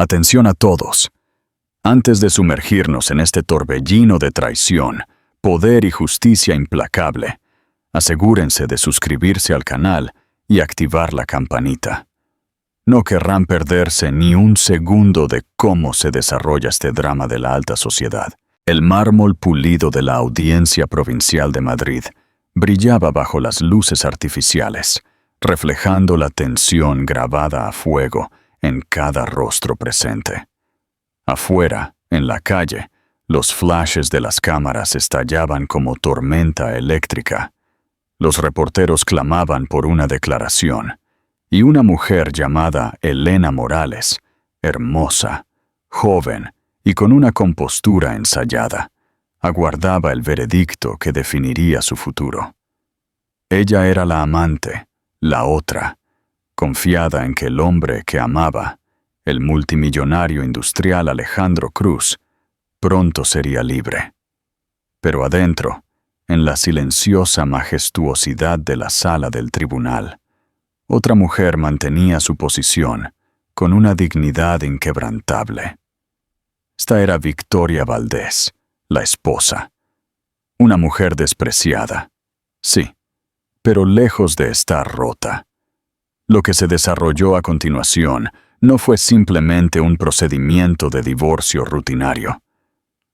Atención a todos. Antes de sumergirnos en este torbellino de traición, poder y justicia implacable, asegúrense de suscribirse al canal y activar la campanita. No querrán perderse ni un segundo de cómo se desarrolla este drama de la alta sociedad. El mármol pulido de la Audiencia Provincial de Madrid brillaba bajo las luces artificiales, reflejando la tensión grabada a fuego en cada rostro presente. Afuera, en la calle, los flashes de las cámaras estallaban como tormenta eléctrica. Los reporteros clamaban por una declaración, y una mujer llamada Elena Morales, hermosa, joven y con una compostura ensayada, aguardaba el veredicto que definiría su futuro. Ella era la amante, la otra, confiada en que el hombre que amaba, el multimillonario industrial Alejandro Cruz, pronto sería libre. Pero adentro, en la silenciosa majestuosidad de la sala del tribunal, otra mujer mantenía su posición con una dignidad inquebrantable. Esta era Victoria Valdés, la esposa. Una mujer despreciada, sí, pero lejos de estar rota. Lo que se desarrolló a continuación no fue simplemente un procedimiento de divorcio rutinario.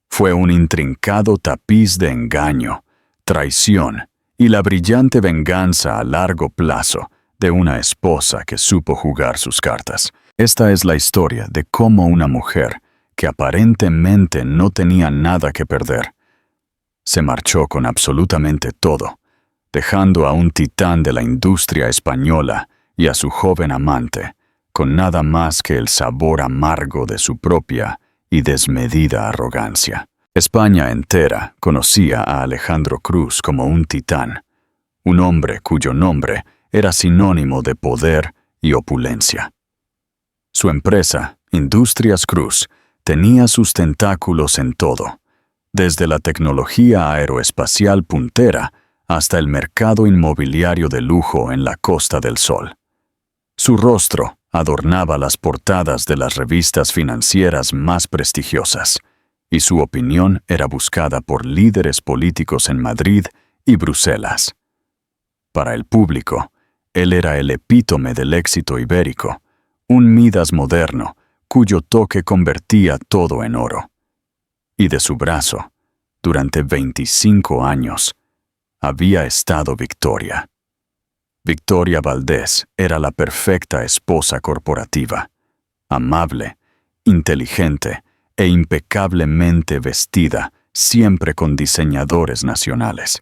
Fue un intrincado tapiz de engaño, traición y la brillante venganza a largo plazo de una esposa que supo jugar sus cartas. Esta es la historia de cómo una mujer, que aparentemente no tenía nada que perder, se marchó con absolutamente todo, dejando a un titán de la industria española y a su joven amante, con nada más que el sabor amargo de su propia y desmedida arrogancia. España entera conocía a Alejandro Cruz como un titán, un hombre cuyo nombre era sinónimo de poder y opulencia. Su empresa, Industrias Cruz, tenía sus tentáculos en todo, desde la tecnología aeroespacial puntera hasta el mercado inmobiliario de lujo en la Costa del Sol. Su rostro adornaba las portadas de las revistas financieras más prestigiosas, y su opinión era buscada por líderes políticos en Madrid y Bruselas. Para el público, él era el epítome del éxito ibérico, un Midas moderno, cuyo toque convertía todo en oro. Y de su brazo, durante 25 años, había estado Victoria. Victoria Valdés era la perfecta esposa corporativa, amable, inteligente e impecablemente vestida, siempre con diseñadores nacionales.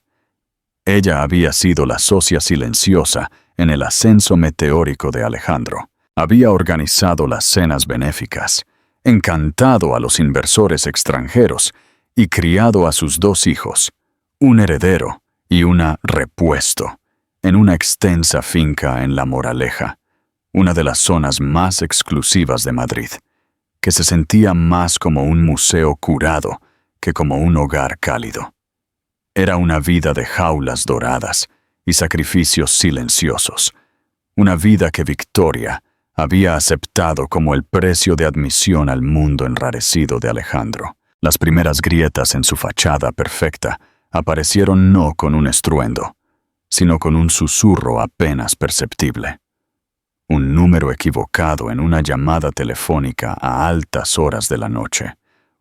Ella había sido la socia silenciosa en el ascenso meteórico de Alejandro. Había organizado las cenas benéficas, encantado a los inversores extranjeros y criado a sus 2 hijos, un heredero y una repuesto, en una extensa finca en La Moraleja, una de las zonas más exclusivas de Madrid, que se sentía más como un museo curado que como un hogar cálido. Era una vida de jaulas doradas y sacrificios silenciosos, una vida que Victoria había aceptado como el precio de admisión al mundo enrarecido de Alejandro. Las primeras grietas en su fachada perfecta aparecieron no con un estruendo, sino con un susurro apenas perceptible. Un número equivocado en una llamada telefónica a altas horas de la noche,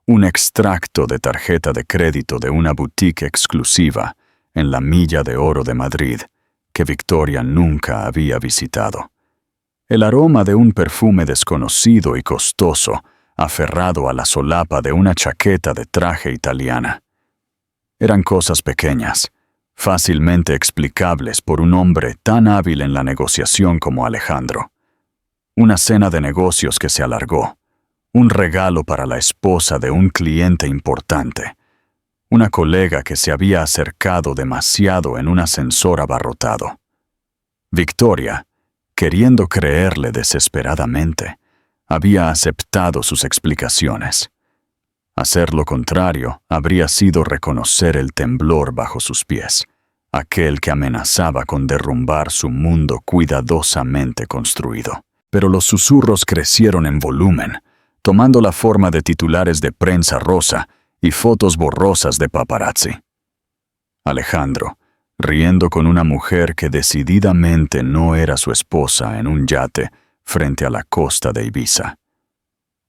un extracto de tarjeta de crédito de una boutique exclusiva en la Milla de Oro de Madrid que Victoria nunca había visitado. El aroma de un perfume desconocido y costoso, aferrado a la solapa de una chaqueta de traje italiana. Eran cosas pequeñas, fácilmente explicables por un hombre tan hábil en la negociación como Alejandro. Una cena de negocios que se alargó, un regalo para la esposa de un cliente importante, una colega que se había acercado demasiado en un ascensor abarrotado. Victoria, queriendo creerle desesperadamente, había aceptado sus explicaciones. Hacer lo contrario habría sido reconocer el temblor bajo sus pies, aquel que amenazaba con derrumbar su mundo cuidadosamente construido. Pero los susurros crecieron en volumen, tomando la forma de titulares de prensa rosa y fotos borrosas de paparazzi. Alejandro, riendo con una mujer que decididamente no era su esposa en un yate frente a la costa de Ibiza.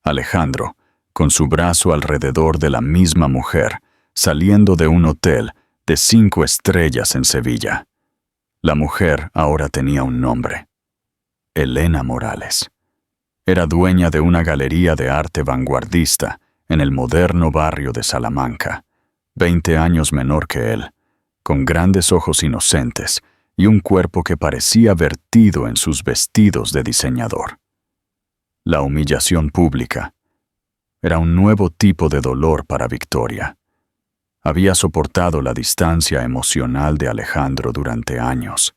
Alejandro, con su brazo alrededor de la misma mujer, saliendo de un hotel de 5 estrellas en Sevilla. La mujer ahora tenía un nombre: Elena Morales. Era dueña de una galería de arte vanguardista en el moderno barrio de Salamanca, 20 años menor que él, con grandes ojos inocentes y un cuerpo que parecía vertido en sus vestidos de diseñador. La humillación pública era un nuevo tipo de dolor para Victoria. Había soportado la distancia emocional de Alejandro durante años,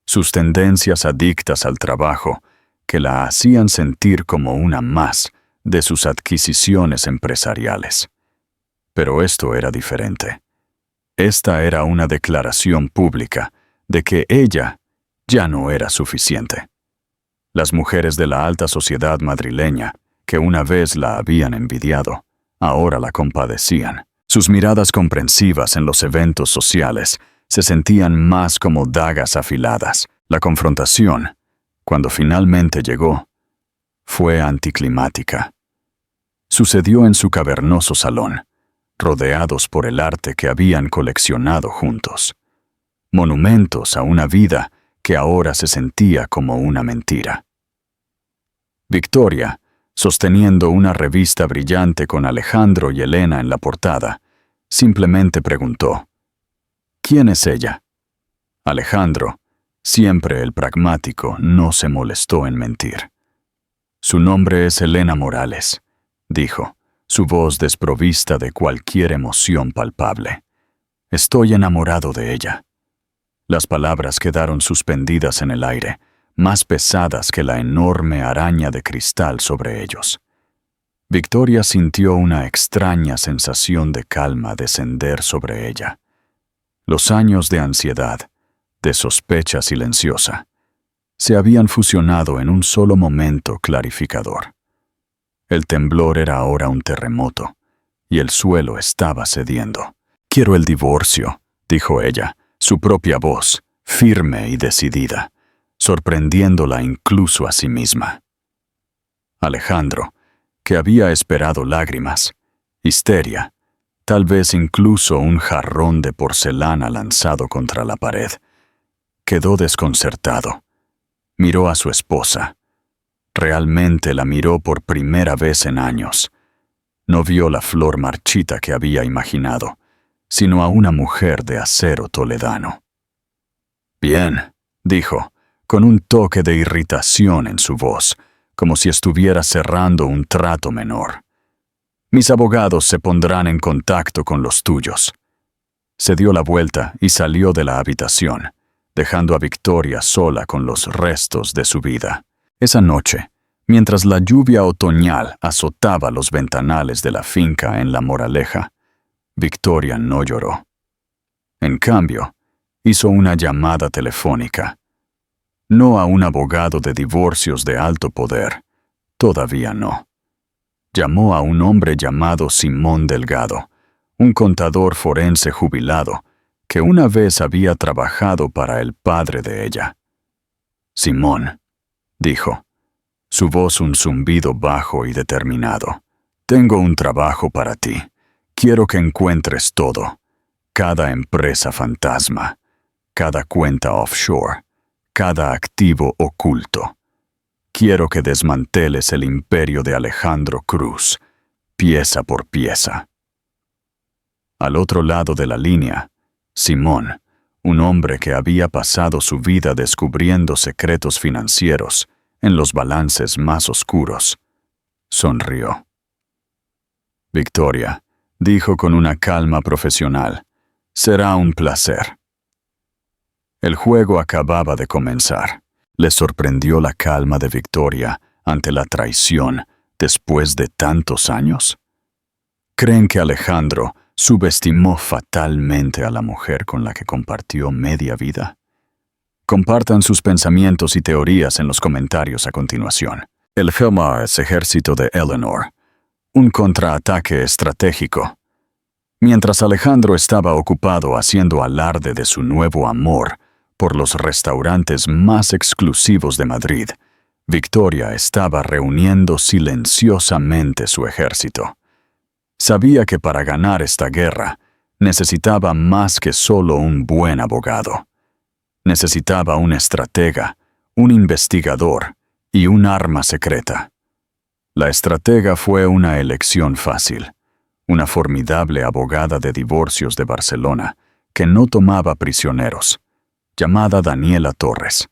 sus tendencias adictas al trabajo que la hacían sentir como una más de sus adquisiciones empresariales. Pero esto era diferente. Esta era una declaración pública de que ella ya no era suficiente. Las mujeres de la alta sociedad madrileña, que una vez la habían envidiado, ahora la compadecían. Sus miradas comprensivas en los eventos sociales se sentían más como dagas afiladas. La confrontación, cuando finalmente llegó, fue anticlimática. Sucedió en su cavernoso salón, rodeados por el arte que habían coleccionado juntos. Monumentos a una vida que ahora se sentía como una mentira. Victoria, sosteniendo una revista brillante con Alejandro y Elena en la portada, simplemente preguntó: ¿Quién es ella? Alejandro, siempre el pragmático, no se molestó en mentir. Su nombre es Elena Morales, dijo, su voz desprovista de cualquier emoción palpable. Estoy enamorado de ella. Las palabras quedaron suspendidas en el aire, más pesadas que la enorme araña de cristal sobre ellos. Victoria sintió una extraña sensación de calma descender sobre ella. Los años de ansiedad, de sospecha silenciosa, se habían fusionado en un solo momento clarificador. El temblor era ahora un terremoto, y el suelo estaba cediendo. «Quiero el divorcio», dijo ella, su propia voz, firme y decidida, sorprendiéndola incluso a sí misma. Alejandro, que había esperado lágrimas, histeria, tal vez incluso un jarrón de porcelana lanzado contra la pared, quedó desconcertado. Miró a su esposa. Realmente la miró por primera vez en años. No vio la flor marchita que había imaginado, sino a una mujer de acero toledano. «Bien», dijo, con un toque de irritación en su voz, como si estuviera cerrando un trato menor. «Mis abogados se pondrán en contacto con los tuyos». Se dio la vuelta y salió de la habitación, dejando a Victoria sola con los restos de su vida. Esa noche, mientras la lluvia otoñal azotaba los ventanales de la finca en La Moraleja, Victoria no lloró. En cambio, hizo una llamada telefónica. No a un abogado de divorcios de alto poder, todavía no. Llamó a un hombre llamado Simón Delgado, un contador forense jubilado, que una vez había trabajado para el padre de ella. «Simón», dijo, su voz un zumbido bajo y determinado. «Tengo un trabajo para ti. Quiero que encuentres todo. Cada empresa fantasma, cada cuenta offshore, cada activo oculto. Quiero que desmanteles el imperio de Alejandro Cruz, pieza por pieza». Al otro lado de la línea, Simón, un hombre que había pasado su vida descubriendo secretos financieros en los balances más oscuros, sonrió. «Victoria», dijo con una calma profesional, «será un placer». El juego acababa de comenzar. Le sorprendió la calma de Victoria ante la traición después de tantos años. ¿Creen que Alejandro subestimó fatalmente a la mujer con la que compartió media vida? Compartan sus pensamientos y teorías en los comentarios a continuación. El Helmars Ejército de Eleanor un contraataque estratégico. Mientras Alejandro estaba ocupado haciendo alarde de su nuevo amor por los restaurantes más exclusivos de Madrid, Victoria estaba reuniendo silenciosamente su ejército. Sabía que para ganar esta guerra necesitaba más que solo un buen abogado. Necesitaba un estratega, un investigador y un arma secreta. La estratega fue una elección fácil, una formidable abogada de divorcios de Barcelona que no tomaba prisioneros, llamada Daniela Torres.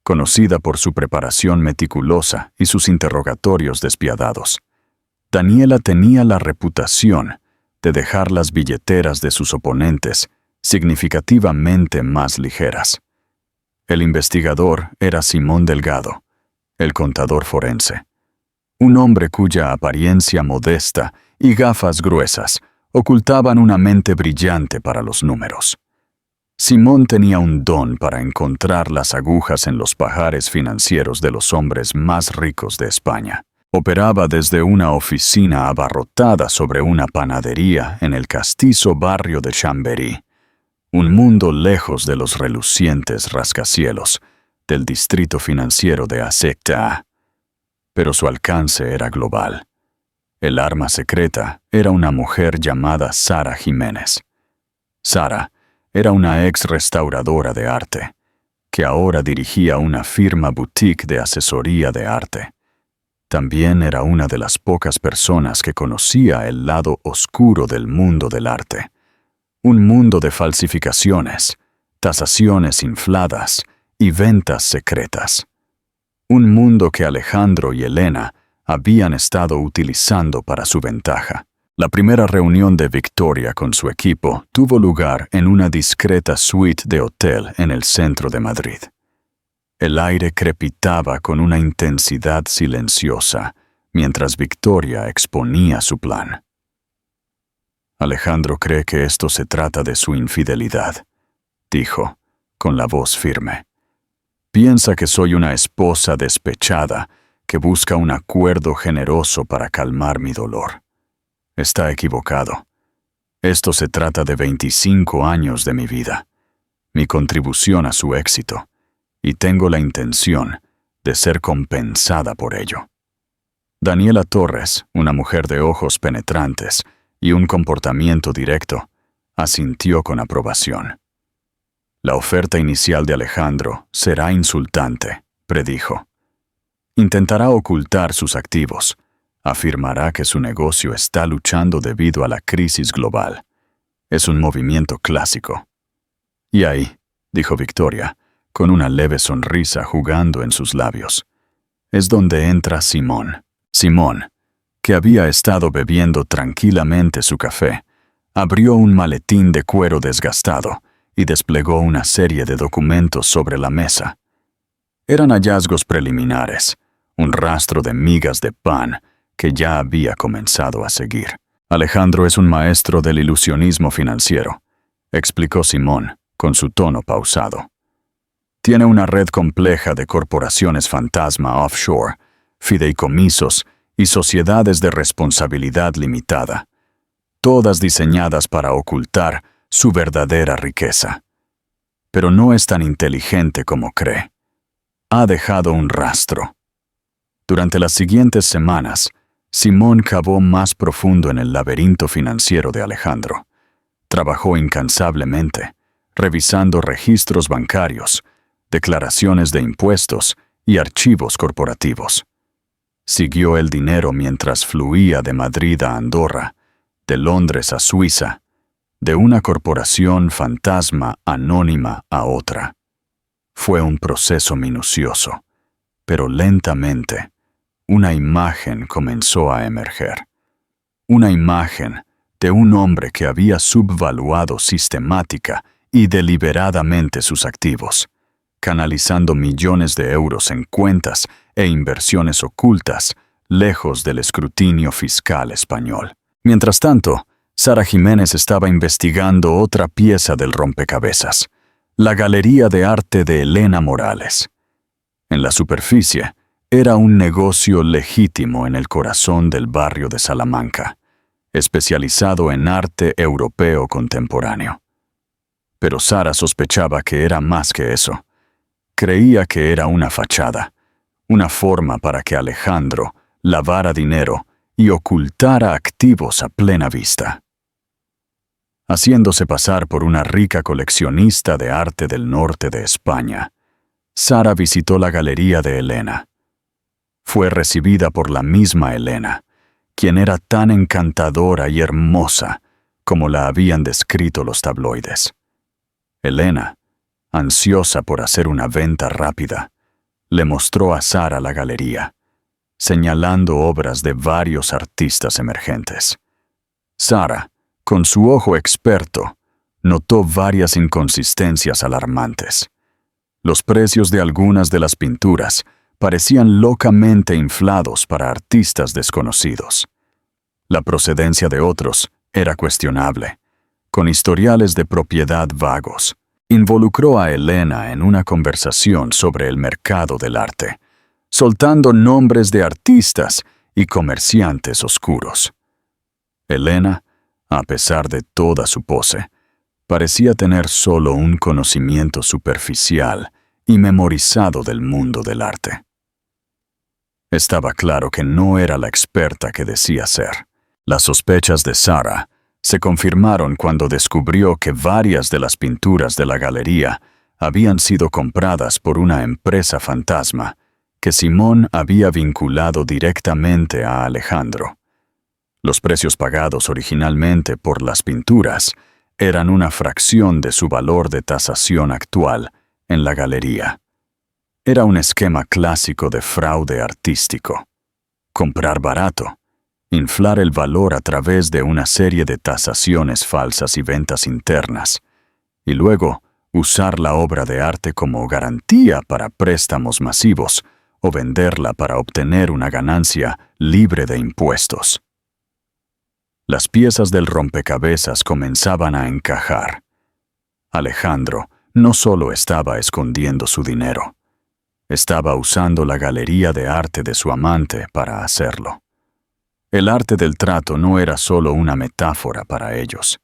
Conocida por su preparación meticulosa y sus interrogatorios despiadados, Daniela tenía la reputación de dejar las billeteras de sus oponentes significativamente más ligeras. El investigador era Simón Delgado, el contador forense, un hombre cuya apariencia modesta y gafas gruesas ocultaban una mente brillante para los números. Simón tenía un don para encontrar las agujas en los pajares financieros de los hombres más ricos de España. Operaba desde una oficina abarrotada sobre una panadería en el castizo barrio de Chamberí, un mundo lejos de los relucientes rascacielos del distrito financiero de Azekta. Pero su alcance era global. El arma secreta era una mujer llamada Sara Jiménez. Sara era una ex restauradora de arte, que ahora dirigía una firma boutique de asesoría de arte. También era una de las pocas personas que conocía el lado oscuro del mundo del arte. Un mundo de falsificaciones, tasaciones infladas y ventas secretas. Un mundo que Alejandro y Elena habían estado utilizando para su ventaja. La primera reunión de Victoria con su equipo tuvo lugar en una discreta suite de hotel en el centro de Madrid. El aire crepitaba con una intensidad silenciosa mientras Victoria exponía su plan. Alejandro cree que esto se trata de su infidelidad, dijo, con la voz firme. Piensa que soy una esposa despechada que busca un acuerdo generoso para calmar mi dolor. Está equivocado. Esto se trata de 25 años de mi vida, mi contribución a su éxito, y tengo la intención de ser compensada por ello. Daniela Torres, una mujer de ojos penetrantes y un comportamiento directo, asintió con aprobación. La oferta inicial de Alejandro será insultante, predijo. Intentará ocultar sus activos. Afirmará que su negocio está luchando debido a la crisis global. Es un movimiento clásico. Y ahí, dijo Victoria, con una leve sonrisa jugando en sus labios, es donde entra Simón. Simón, que había estado bebiendo tranquilamente su café, abrió un maletín de cuero desgastado y desplegó una serie de documentos sobre la mesa. Eran hallazgos preliminares, un rastro de migas de pan que ya había comenzado a seguir. Alejandro es un maestro del ilusionismo financiero, explicó Simón, con su tono pausado. Tiene una red compleja de corporaciones fantasma offshore, fideicomisos y sociedades de responsabilidad limitada, todas diseñadas para ocultar su verdadera riqueza. Pero no es tan inteligente como cree. Ha dejado un rastro. Durante las siguientes semanas, Simón cavó más profundo en el laberinto financiero de Alejandro. Trabajó incansablemente, revisando registros bancarios, declaraciones de impuestos y archivos corporativos. Siguió el dinero mientras fluía de Madrid a Andorra, de Londres a Suiza, de una corporación fantasma anónima a otra. Fue un proceso minucioso, pero lentamente, una imagen comenzó a emerger. Una imagen de un hombre que había subvaluado sistemática y deliberadamente sus activos, canalizando millones de euros en cuentas e inversiones ocultas lejos del escrutinio fiscal español. Mientras tanto, Sara Jiménez estaba investigando otra pieza del rompecabezas, la Galería de Arte de Elena Morales. En la superficie, Era un negocio legítimo en el corazón del barrio de Salamanca, especializado en arte europeo contemporáneo. Pero Sara sospechaba que era más que eso. Creía que era una fachada, una forma para que Alejandro lavara dinero y ocultara activos a plena vista. Haciéndose pasar por una rica coleccionista de arte del norte de España, Sara visitó la galería de Elena. Fue recibida por la misma Elena, quien era tan encantadora y hermosa como la habían descrito los tabloides. Elena, ansiosa por hacer una venta rápida, le mostró a Sara la galería, señalando obras de varios artistas emergentes. Sara, con su ojo experto, notó varias inconsistencias alarmantes. Los precios de algunas de las pinturas parecían locamente inflados para artistas desconocidos. La procedencia de otros era cuestionable, con historiales de propiedad vagos. Involucró a Elena en una conversación sobre el mercado del arte, soltando nombres de artistas y comerciantes oscuros. Elena, a pesar de toda su pose, parecía tener solo un conocimiento superficial y memorizado del mundo del arte. Estaba claro que no era la experta que decía ser. Las sospechas de Sara se confirmaron cuando descubrió que varias de las pinturas de la galería habían sido compradas por una empresa fantasma que Simón había vinculado directamente a Alejandro. Los precios pagados originalmente por las pinturas eran una fracción de su valor de tasación actual en la galería. Era un esquema clásico de fraude artístico. Comprar barato, inflar el valor a través de una serie de tasaciones falsas y ventas internas, y luego usar la obra de arte como garantía para préstamos masivos o venderla para obtener una ganancia libre de impuestos. Las piezas del rompecabezas comenzaban a encajar. Alejandro no solo estaba escondiendo su dinero, estaba usando la galería de arte de su amante para hacerlo. El arte del trato no era solo una metáfora para ellos,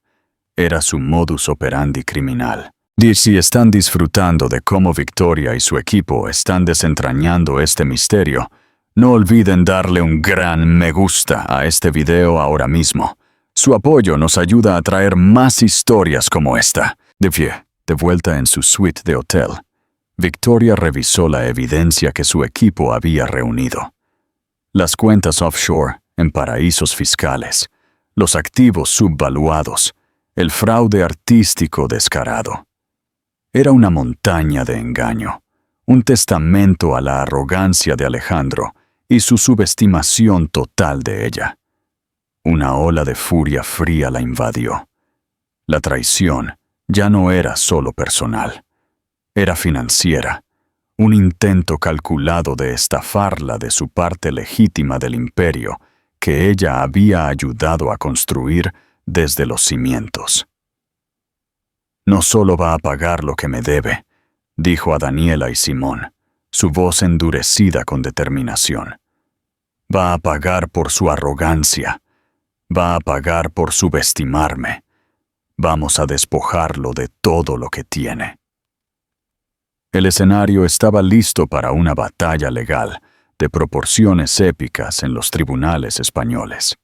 era su modus operandi criminal. Si están disfrutando de cómo Victoria y su equipo están desentrañando este misterio, no olviden darle un gran me gusta a este video ahora mismo. Su apoyo nos ayuda a traer más historias como esta. De vuelta en su suite de hotel, Victoria revisó la evidencia que su equipo había reunido. Las cuentas offshore en paraísos fiscales, los activos subvaluados, el fraude artístico descarado. Era una montaña de engaño, un testamento a la arrogancia de Alejandro y su subestimación total de ella. Una ola de furia fría la invadió. La traición ya no era solo personal, era financiera, un intento calculado de estafarla de su parte legítima del imperio que ella había ayudado a construir desde los cimientos. No solo va a pagar lo que me debe, dijo a Daniela y Simón, su voz endurecida con determinación. Va a pagar por su arrogancia, va a pagar por subestimarme. Vamos a despojarlo de todo lo que tiene. El escenario estaba listo para una batalla legal de proporciones épicas en los tribunales españoles.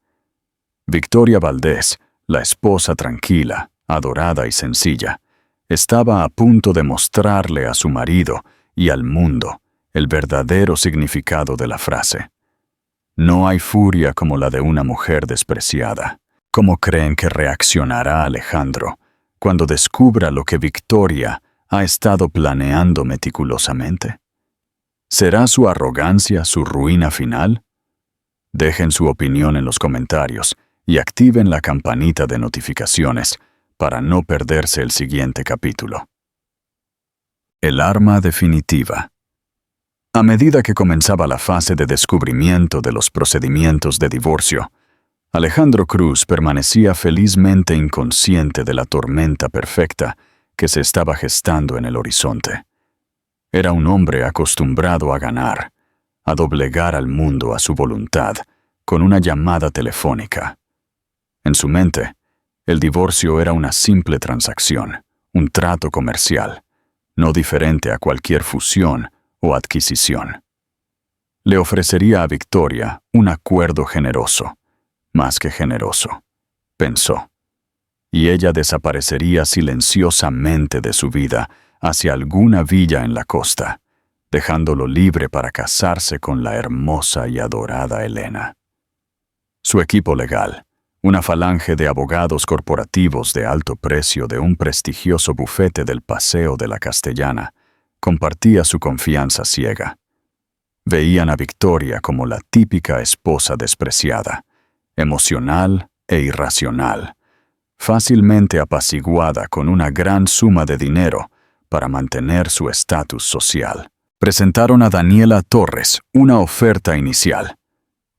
Victoria Valdés, la esposa tranquila, adorada y sencilla, estaba a punto de mostrarle a su marido y al mundo el verdadero significado de la frase. No hay furia como la de una mujer despreciada. ¿Cómo creen que reaccionará Alejandro cuando descubra lo que Victoria ha estado planeando meticulosamente? ¿Será su arrogancia su ruina final? Dejen su opinión en los comentarios y activen la campanita de notificaciones para no perderse el siguiente capítulo. El arma definitiva. A medida que comenzaba la fase de descubrimiento de los procedimientos de divorcio, Alejandro Cruz permanecía felizmente inconsciente de la tormenta perfecta que se estaba gestando en el horizonte. Era un hombre acostumbrado a ganar, a doblegar al mundo a su voluntad con una llamada telefónica. En su mente, el divorcio era una simple transacción, un trato comercial, no diferente a cualquier fusión o adquisición. Le ofrecería a Victoria un acuerdo generoso, más que generoso, pensó, y ella desaparecería silenciosamente de su vida hacia alguna villa en la costa, dejándolo libre para casarse con la hermosa y adorada Elena. Su equipo legal, una falange de abogados corporativos de alto precio de un prestigioso bufete del Paseo de la Castellana, compartía su confianza ciega. Veían a Victoria como la típica esposa despreciada, emocional e irracional, fácilmente apaciguada con una gran suma de dinero para mantener su estatus social. Presentaron a Daniela Torres una oferta inicial,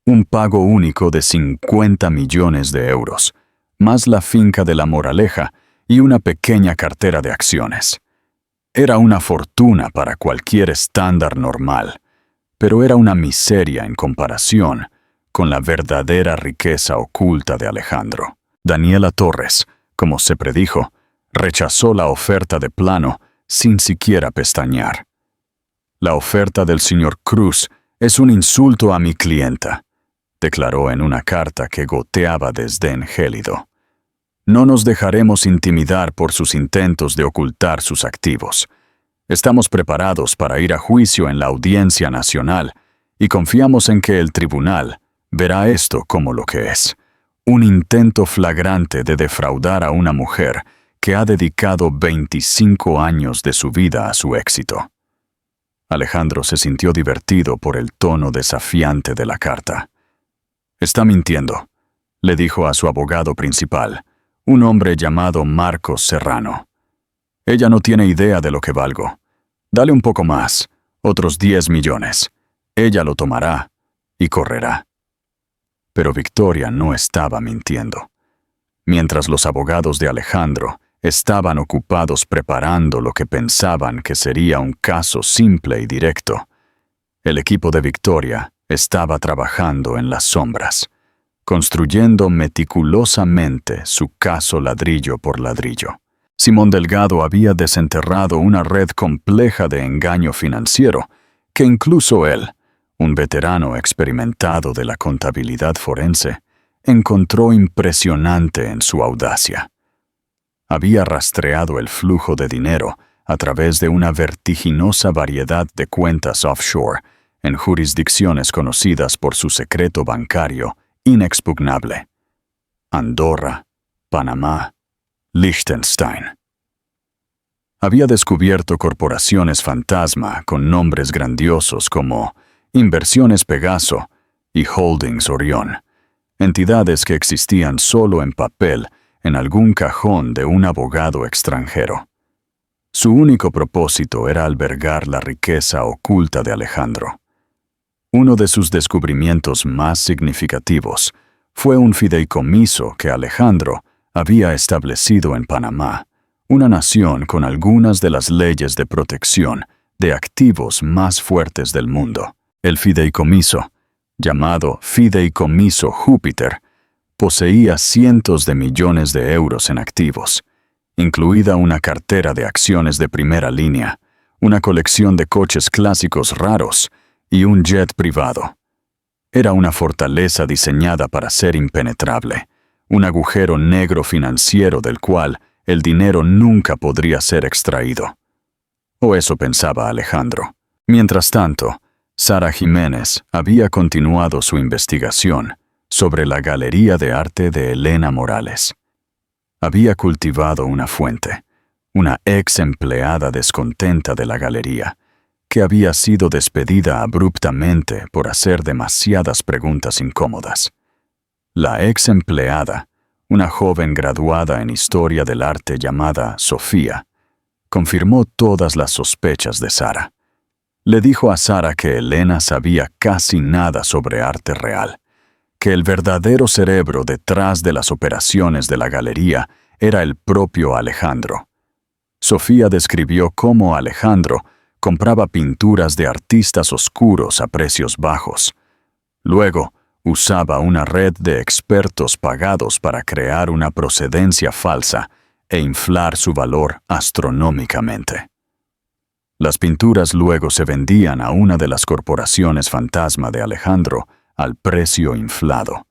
un pago único de 50 millones de euros, más la finca de La Moraleja y una pequeña cartera de acciones. Era una fortuna para cualquier estándar normal, pero era una miseria en comparación con la verdadera riqueza oculta de Alejandro. Daniela Torres, como se predijo, rechazó la oferta de plano sin siquiera pestañear. La oferta del señor Cruz es un insulto a mi clienta, declaró en una carta que goteaba desdén gélido. No nos dejaremos intimidar por sus intentos de ocultar sus activos. Estamos preparados para ir a juicio en la Audiencia Nacional y confiamos en que el tribunal verá esto como lo que es: un intento flagrante de defraudar a una mujer que ha dedicado 25 años de su vida a su éxito. Alejandro se sintió divertido por el tono desafiante de la carta. «Está mintiendo», le dijo a su abogado principal, un hombre llamado Marcos Serrano. «Ella no tiene idea de lo que valgo. Dale un poco más, otros 10 millones. Ella lo tomará y correrá». Pero Victoria no estaba mintiendo. Mientras los abogados de Alejandro estaban ocupados preparando lo que pensaban que sería un caso simple y directo, el equipo de Victoria estaba trabajando en las sombras, construyendo meticulosamente su caso ladrillo por ladrillo. Simón Delgado había desenterrado una red compleja de engaño financiero que incluso él, un veterano experimentado de la contabilidad forense, encontró impresionante en su audacia. Había rastreado el flujo de dinero a través de una vertiginosa variedad de cuentas offshore en jurisdicciones conocidas por su secreto bancario inexpugnable: Andorra, Panamá, Liechtenstein. Había descubierto corporaciones fantasma con nombres grandiosos como Inversiones Pegaso y Holdings Orión, entidades que existían solo en papel en algún cajón de un abogado extranjero. Su único propósito era albergar la riqueza oculta de Alejandro. Uno de sus descubrimientos más significativos fue un fideicomiso que Alejandro había establecido en Panamá, una nación con algunas de las leyes de protección de activos más fuertes del mundo. El fideicomiso, llamado Fideicomiso Júpiter, poseía cientos de millones de euros en activos, incluida una cartera de acciones de primera línea, una colección de coches clásicos raros y un jet privado. Era una fortaleza diseñada para ser impenetrable, un agujero negro financiero del cual el dinero nunca podría ser extraído. O eso pensaba Alejandro. Mientras tanto, Sara Jiménez había continuado su investigación sobre la Galería de Arte de Elena Morales. Había cultivado una fuente, una ex empleada descontenta de la galería, que había sido despedida abruptamente por hacer demasiadas preguntas incómodas. La ex empleada, una joven graduada en Historia del Arte llamada Sofía, confirmó todas las sospechas de Sara. Le dijo a Sara que Elena sabía casi nada sobre arte real, que el verdadero cerebro detrás de las operaciones de la galería era el propio Alejandro. Sofía describió cómo Alejandro compraba pinturas de artistas oscuros a precios bajos. Luego, usaba una red de expertos pagados para crear una procedencia falsa e inflar su valor astronómicamente. Las pinturas luego se vendían a una de las corporaciones fantasma de Alejandro al precio inflado,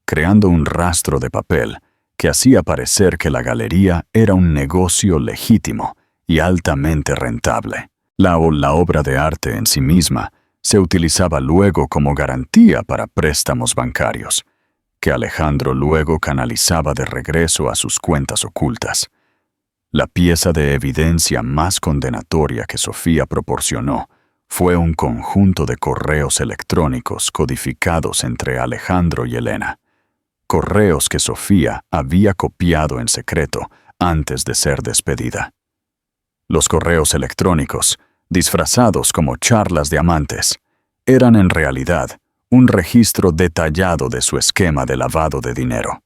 creando un rastro de papel que hacía parecer que la galería era un negocio legítimo y altamente rentable. La obra de arte en sí misma se utilizaba luego como garantía para préstamos bancarios, que Alejandro luego canalizaba de regreso a sus cuentas ocultas. La pieza de evidencia más condenatoria que Sofía proporcionó fue un conjunto de correos electrónicos codificados entre Alejandro y Elena, correos que Sofía había copiado en secreto antes de ser despedida. Los correos electrónicos, disfrazados como charlas de amantes, eran en realidad un registro detallado de su esquema de lavado de dinero.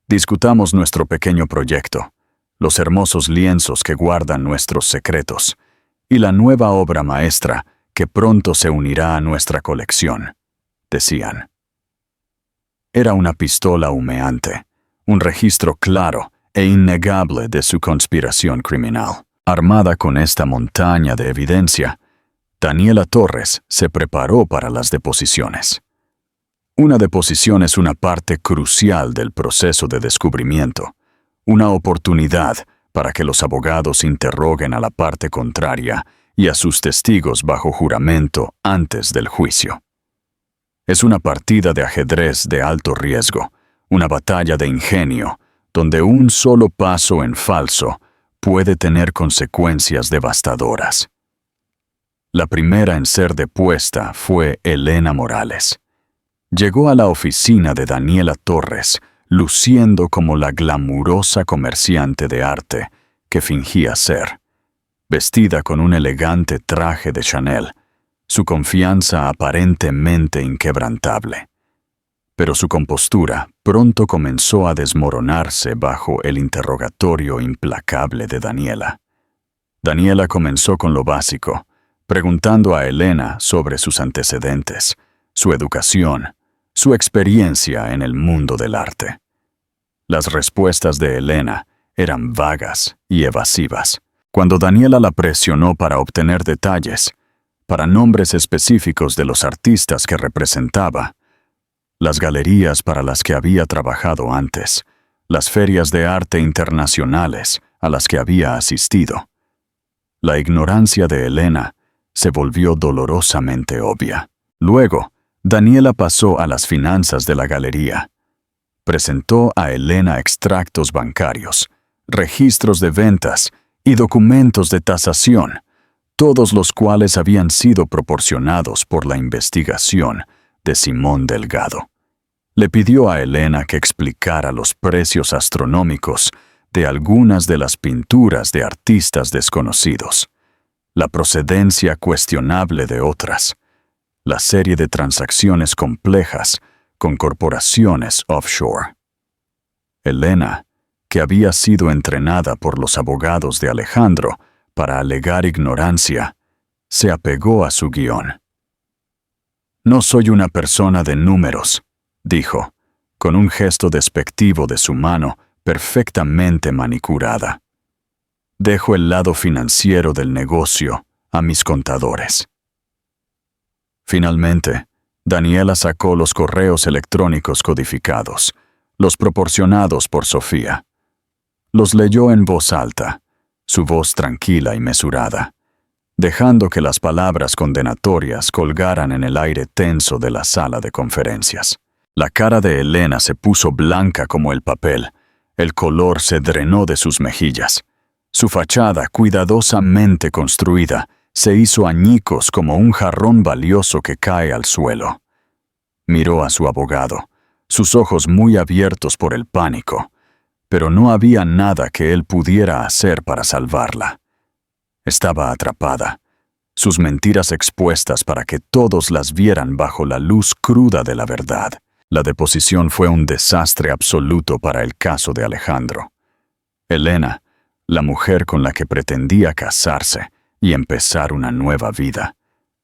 Discutamos nuestro pequeño proyecto, los hermosos lienzos que guardan nuestros secretos, y la nueva obra maestra que pronto se unirá a nuestra colección, decían. Era una pistola humeante, un registro claro e innegable de su conspiración criminal. Armada con esta montaña de evidencia, Daniela Torres se preparó para las deposiciones. Una deposición es una parte crucial del proceso de descubrimiento, una oportunidad para que los abogados interroguen a la parte contraria y a sus testigos bajo juramento antes del juicio. Es una partida de ajedrez de alto riesgo, una batalla de ingenio, donde un solo paso en falso puede tener consecuencias devastadoras. La primera en ser depuesta fue Elena Morales. Llegó a la oficina de Daniela Torres, luciendo como la glamurosa comerciante de arte que fingía ser, vestida con un elegante traje de Chanel, su confianza aparentemente inquebrantable. Pero su compostura pronto comenzó a desmoronarse bajo el interrogatorio implacable de Daniela. Daniela comenzó con lo básico, preguntando a Elena sobre sus antecedentes, su educación, su experiencia en el mundo del arte. Las respuestas de Elena eran vagas y evasivas. Cuando Daniela la presionó para obtener detalles, para nombres específicos de los artistas que representaba, las galerías para las que había trabajado antes, las ferias de arte internacionales a las que había asistido, la ignorancia de Elena se volvió dolorosamente obvia. Luego, Daniela pasó a las finanzas de la galería. Presentó a Elena extractos bancarios, registros de ventas y documentos de tasación, todos los cuales habían sido proporcionados por la investigación de Simón Delgado. Le pidió a Elena que explicara los precios astronómicos de algunas de las pinturas de artistas desconocidos, la procedencia cuestionable de otras, la serie de transacciones complejas con corporaciones offshore. Elena, que había sido entrenada por los abogados de Alejandro para alegar ignorancia, se apegó a su guión. «No soy una persona de números», dijo, con un gesto despectivo de su mano perfectamente manicurada. «Dejo el lado financiero del negocio a mis contadores». Finalmente, Daniela sacó los correos electrónicos codificados, los proporcionados por Sofía. Los leyó en voz alta, su voz tranquila y mesurada, dejando que las palabras condenatorias colgaran en el aire tenso de la sala de conferencias. La cara de Elena se puso blanca como el papel, el color se drenó de sus mejillas. Su fachada, cuidadosamente construida, se hizo añicos como un jarrón valioso que cae al suelo. Miró a su abogado, sus ojos muy abiertos por el pánico, pero no había nada que él pudiera hacer para salvarla. Estaba atrapada, sus mentiras expuestas para que todos las vieran bajo la luz cruda de la verdad. La deposición fue un desastre absoluto para el caso de Alejandro. Elena, la mujer con la que pretendía casarse y empezar una nueva vida.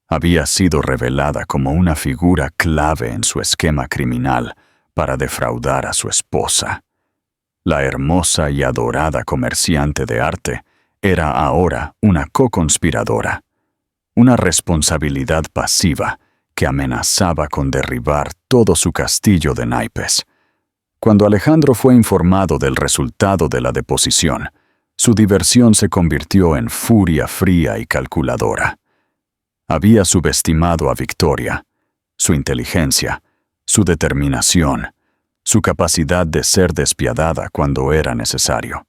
Había sido revelada como una figura clave en su esquema criminal para defraudar a su esposa. La hermosa y adorada comerciante de arte era ahora una co-conspiradora, una responsabilidad pasiva que amenazaba con derribar todo su castillo de naipes. Cuando Alejandro fue informado del resultado de la deposición, su diversión se convirtió en furia fría y calculadora. Había subestimado a Victoria, su inteligencia, su determinación, su capacidad de ser despiadada cuando era necesario.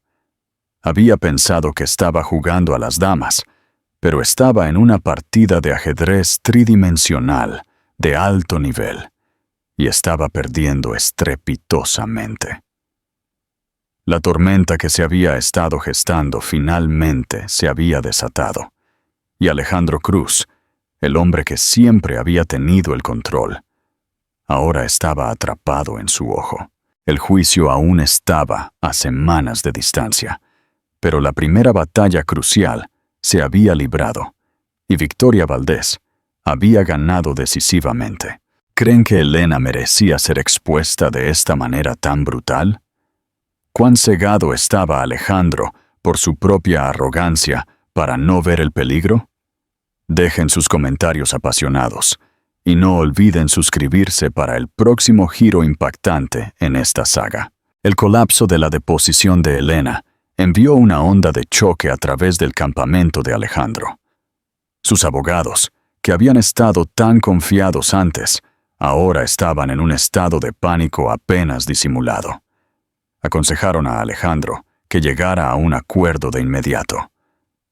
Había pensado que estaba jugando a las damas, pero estaba en una partida de ajedrez tridimensional de alto nivel y estaba perdiendo estrepitosamente. La tormenta que se había estado gestando finalmente se había desatado, y Alejandro Cruz, el hombre que siempre había tenido el control, ahora estaba atrapado en su ojo. El juicio aún estaba a semanas de distancia, pero la primera batalla crucial se había librado, y Victoria Valdés había ganado decisivamente. ¿Creen que Elena merecía ser expuesta de esta manera tan brutal? ¿Cuán cegado estaba Alejandro por su propia arrogancia para no ver el peligro? Dejen sus comentarios apasionados y no olviden suscribirse para el próximo giro impactante en esta saga. El colapso de la deposición de Elena envió una onda de choque a través del campamento de Alejandro. Sus abogados, que habían estado tan confiados antes, ahora estaban en un estado de pánico apenas disimulado. Aconsejaron a Alejandro que llegara a un acuerdo de inmediato,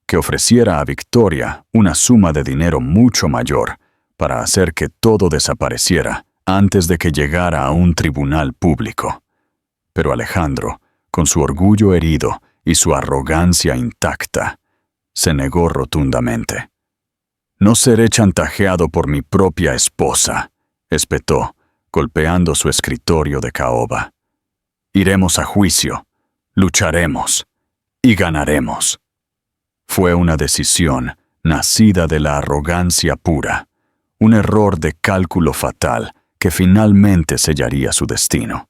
que ofreciera a Victoria una suma de dinero mucho mayor para hacer que todo desapareciera antes de que llegara a un tribunal público. Pero Alejandro, con su orgullo herido y su arrogancia intacta, se negó rotundamente. «No seré chantajeado por mi propia esposa», espetó, golpeando su escritorio de caoba. «Iremos a juicio, lucharemos y ganaremos». Fue una decisión nacida de la arrogancia pura, un error de cálculo fatal que finalmente sellaría su destino.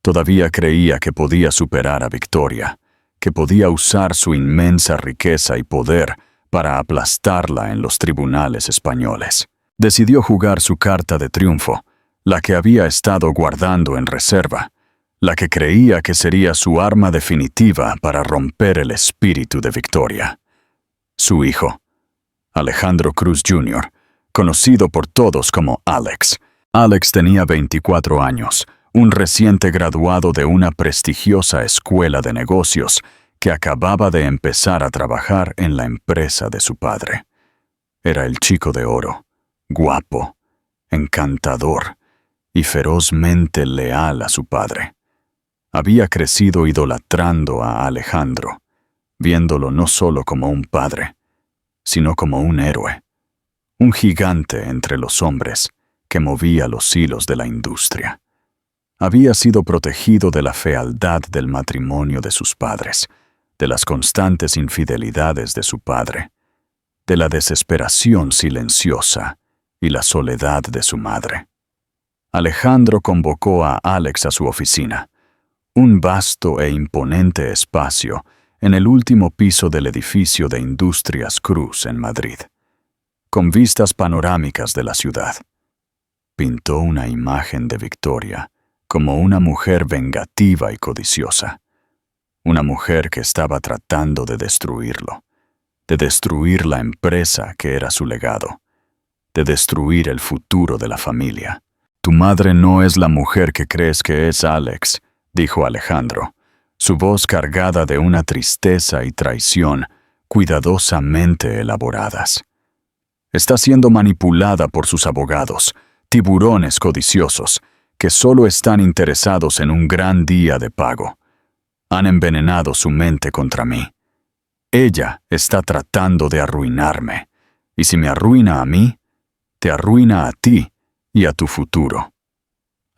Todavía creía que podía superar a Victoria, que podía usar su inmensa riqueza y poder para aplastarla en los tribunales españoles. Decidió jugar su carta de triunfo, la que había estado guardando en reserva, la que creía que sería su arma definitiva para romper el espíritu de Victoria. Su hijo, Alejandro Cruz Jr., conocido por todos como Alex. Alex tenía 24 años, un reciente graduado de una prestigiosa escuela de negocios que acababa de empezar a trabajar en la empresa de su padre. Era el chico de oro, guapo, encantador y ferozmente leal a su padre. Había crecido idolatrando a Alejandro, viéndolo no solo como un padre, sino como un héroe, un gigante entre los hombres que movía los hilos de la industria. Había sido protegido de la fealdad del matrimonio de sus padres, de las constantes infidelidades de su padre, de la desesperación silenciosa y la soledad de su madre. Alejandro convocó a Alex a su oficina, un vasto e imponente espacio en el último piso del edificio de Industrias Cruz en Madrid, con vistas panorámicas de la ciudad. Pintó una imagen de Victoria como una mujer vengativa y codiciosa, una mujer que estaba tratando de destruirlo, de destruir la empresa que era su legado, de destruir el futuro de la familia. «Tu madre no es la mujer que crees que es, Alex», dijo Alejandro, su voz cargada de una tristeza y traición cuidadosamente elaboradas. «Está siendo manipulada por sus abogados, tiburones codiciosos, que solo están interesados en un gran día de pago. Han envenenado su mente contra mí. Ella está tratando de arruinarme, y si me arruina a mí, te arruina a ti y a tu futuro».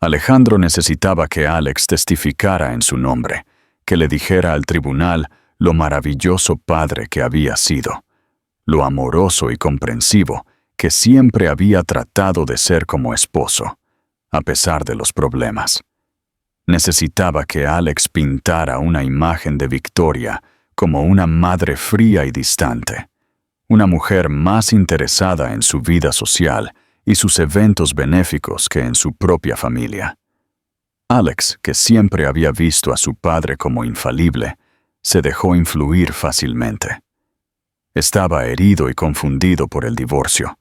Alejandro necesitaba que Alex testificara en su nombre, que le dijera al tribunal lo maravilloso padre que había sido, lo amoroso y comprensivo que siempre había tratado de ser como esposo, a pesar de los problemas. Necesitaba que Alex pintara una imagen de Victoria como una madre fría y distante, una mujer más interesada en su vida social y sus eventos benéficos que en su propia familia. Alex, que siempre había visto a su padre como infalible, se dejó influir fácilmente. Estaba herido y confundido por el divorcio,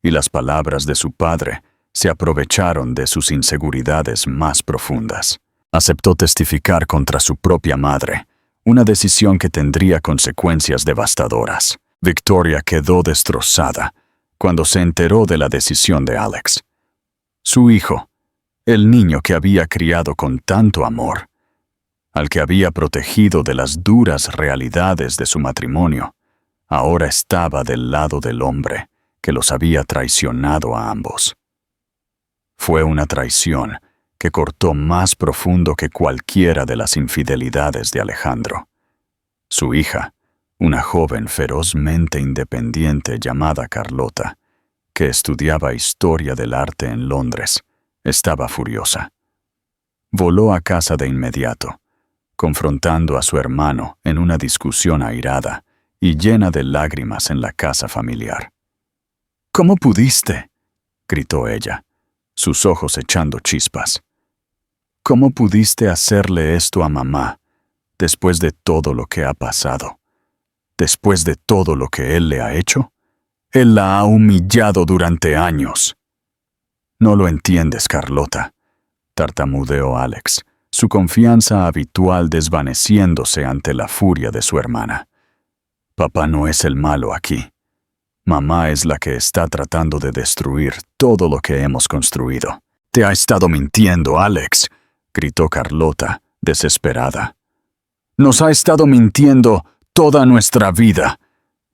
y las palabras de su padre se aprovecharon de sus inseguridades más profundas. Aceptó testificar contra su propia madre, una decisión que tendría consecuencias devastadoras. Victoria quedó destrozada cuando se enteró de la decisión de Alex. Su hijo, el niño que había criado con tanto amor, al que había protegido de las duras realidades de su matrimonio, ahora estaba del lado del hombre que los había traicionado a ambos. Fue una traición que cortó más profundo que cualquiera de las infidelidades de Alejandro. Su hija, una joven ferozmente independiente llamada Carlota, que estudiaba historia del arte en Londres, estaba furiosa. Voló a casa de inmediato, confrontando a su hermano en una discusión airada y llena de lágrimas en la casa familiar. «¿Cómo pudiste?», gritó ella, sus ojos echando chispas. «¿Cómo pudiste hacerle esto a mamá, después de todo lo que ha pasado? Después de todo lo que él le ha hecho? Él la ha humillado durante años». «No lo entiendes, Carlota», tartamudeó Alex, su confianza habitual desvaneciéndose ante la furia de su hermana. «Papá no es el malo aquí. Mamá es la que está tratando de destruir todo lo que hemos construido». «Te ha estado mintiendo, Alex», gritó Carlota, desesperada. «Nos ha estado mintiendo toda nuestra vida.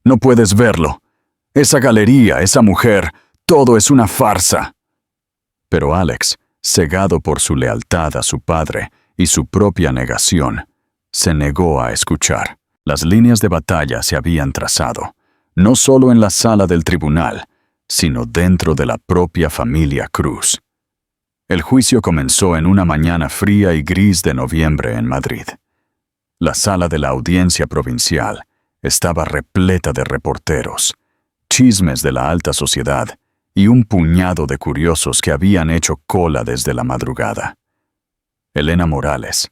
No puedes verlo. Esa galería, esa mujer, todo es una farsa». Pero Alex, cegado por su lealtad a su padre y su propia negación, se negó a escuchar. Las líneas de batalla se habían trazado, no solo en la sala del tribunal, sino dentro de la propia familia Cruz. El juicio comenzó en una mañana fría y gris de noviembre en Madrid. La sala de la audiencia provincial estaba repleta de reporteros, chismes de la alta sociedad y un puñado de curiosos que habían hecho cola desde la madrugada. Elena Morales,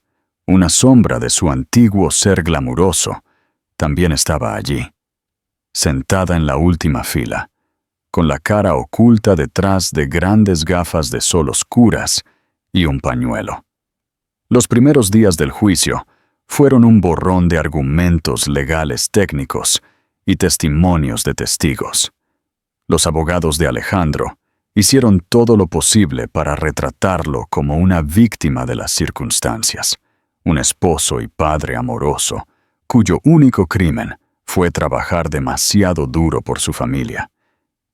una sombra de su antiguo ser glamuroso, también estaba allí, sentada en la última fila, con la cara oculta detrás de grandes gafas de sol oscuras y un pañuelo. Los primeros días del juicio fueron un borrón de argumentos legales técnicos y testimonios de testigos. Los abogados de Alejandro hicieron todo lo posible para retratarlo como una víctima de las circunstancias, un esposo y padre amoroso, cuyo único crimen fue trabajar demasiado duro por su familia,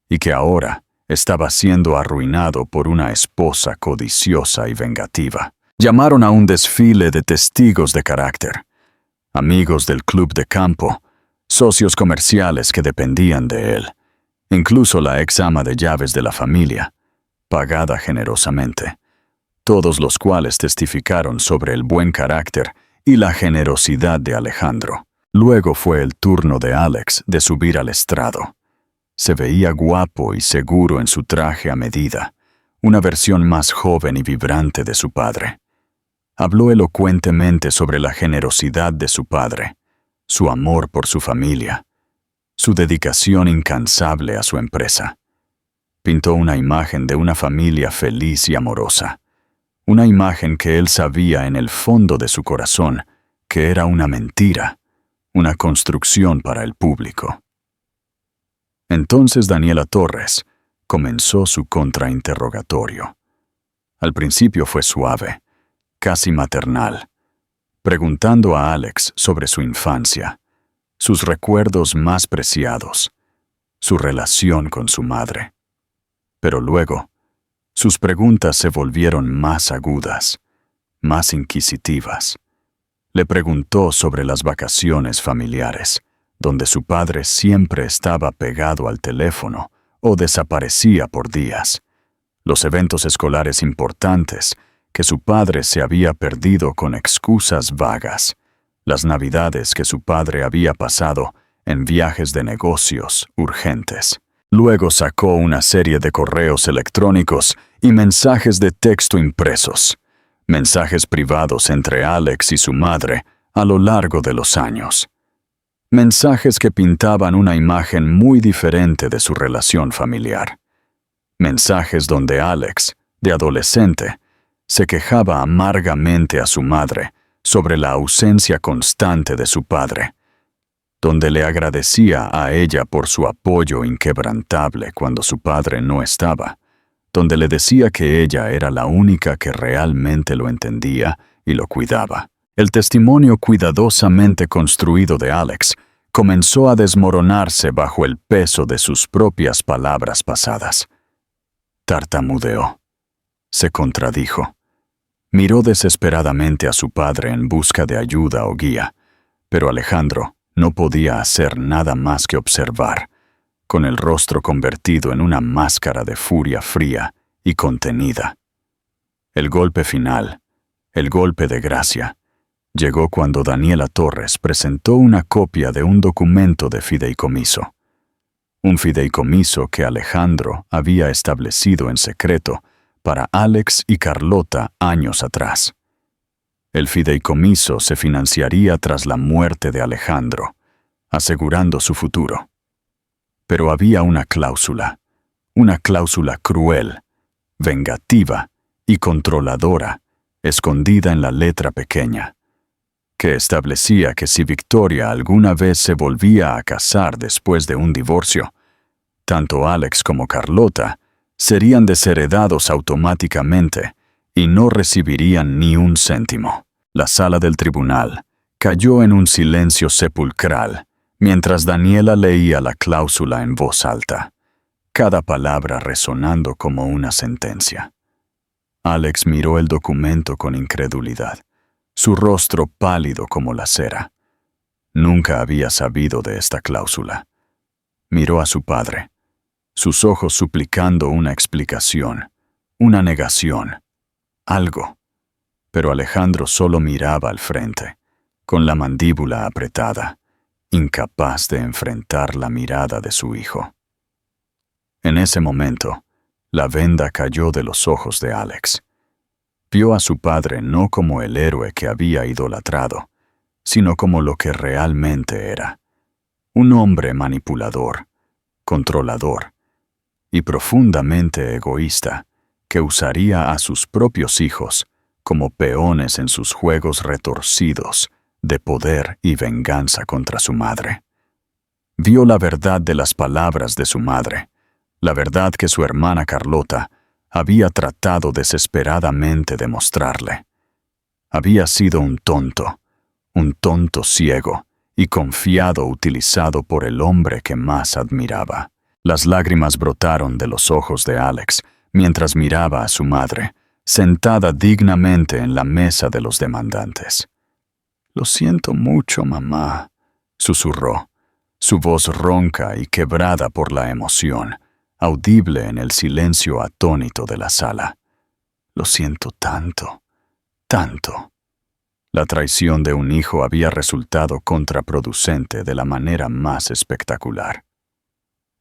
y que ahora estaba siendo arruinado por una esposa codiciosa y vengativa. Llamaron a un desfile de testigos de carácter, amigos del club de campo, socios comerciales que dependían de él, incluso la ex ama de llaves de la familia, pagada generosamente, todos los cuales testificaron sobre el buen carácter y la generosidad de Alejandro. Luego fue el turno de Alex de subir al estrado. Se veía guapo y seguro en su traje a medida, una versión más joven y vibrante de su padre. Habló elocuentemente sobre la generosidad de su padre, su amor por su familia, su dedicación incansable a su empresa. Pintó una imagen de una familia feliz y amorosa, una imagen que él sabía en el fondo de su corazón que era una mentira, una construcción para el público. Entonces Daniela Torres comenzó su contrainterrogatorio. Al principio fue suave, casi maternal, preguntando a Alex sobre su infancia, sus recuerdos más preciados, su relación con su madre. Pero luego, sus preguntas se volvieron más agudas, más inquisitivas. Le preguntó sobre las vacaciones familiares, donde su padre siempre estaba pegado al teléfono o desaparecía por días. Los eventos escolares importantes que su padre se había perdido con excusas vagas. Las navidades que su padre había pasado en viajes de negocios urgentes. Luego sacó una serie de correos electrónicos y mensajes de texto impresos. Mensajes privados entre Alex y su madre a lo largo de los años. Mensajes que pintaban una imagen muy diferente de su relación familiar. Mensajes donde Alex, de adolescente, se quejaba amargamente a su madre sobre la ausencia constante de su padre, donde le agradecía a ella por su apoyo inquebrantable cuando su padre no estaba, donde le decía que ella era la única que realmente lo entendía y lo cuidaba. El testimonio cuidadosamente construido de Alex comenzó a desmoronarse bajo el peso de sus propias palabras pasadas. Tartamudeó. Se contradijo. Miró desesperadamente a su padre en busca de ayuda o guía, pero Alejandro no podía hacer nada más que observar, con el rostro convertido en una máscara de furia fría y contenida. El golpe final, el golpe de gracia, llegó cuando Daniela Torres presentó una copia de un documento de fideicomiso. Un fideicomiso que Alejandro había establecido en secreto para Alex y Carlota años atrás. El fideicomiso se financiaría tras la muerte de Alejandro, asegurando su futuro. Pero había una cláusula cruel, vengativa y controladora, escondida en la letra pequeña, que establecía que si Victoria alguna vez se volvía a casar después de un divorcio, tanto Alex como Carlota serían desheredados automáticamente y no recibirían ni un céntimo. La sala del tribunal cayó en un silencio sepulcral mientras Daniela leía la cláusula en voz alta, cada palabra resonando como una sentencia. Alex miró el documento con incredulidad, su rostro pálido como la cera. Nunca había sabido de esta cláusula. Miró a su padre, sus ojos suplicando una explicación, una negación, algo. Pero Alejandro solo miraba al frente, con la mandíbula apretada, incapaz de enfrentar la mirada de su hijo. En ese momento, la venda cayó de los ojos de Alex. Vio a su padre no como el héroe que había idolatrado, sino como lo que realmente era: un hombre manipulador, controlador y profundamente egoísta que usaría a sus propios hijos como peones en sus juegos retorcidos de poder y venganza contra su madre. Vio la verdad de las palabras de su madre, la verdad que su hermana Carlota había tratado desesperadamente de mostrarle. Había sido un tonto ciego y confiado utilizado por el hombre que más admiraba. Las lágrimas brotaron de los ojos de Alex mientras miraba a su madre, sentada dignamente en la mesa de los demandantes. «Lo siento mucho, mamá», susurró, su voz ronca y quebrada por la emoción, audible en el silencio atónito de la sala. «Lo siento tanto, tanto». La traición de un hijo había resultado contraproducente de la manera más espectacular.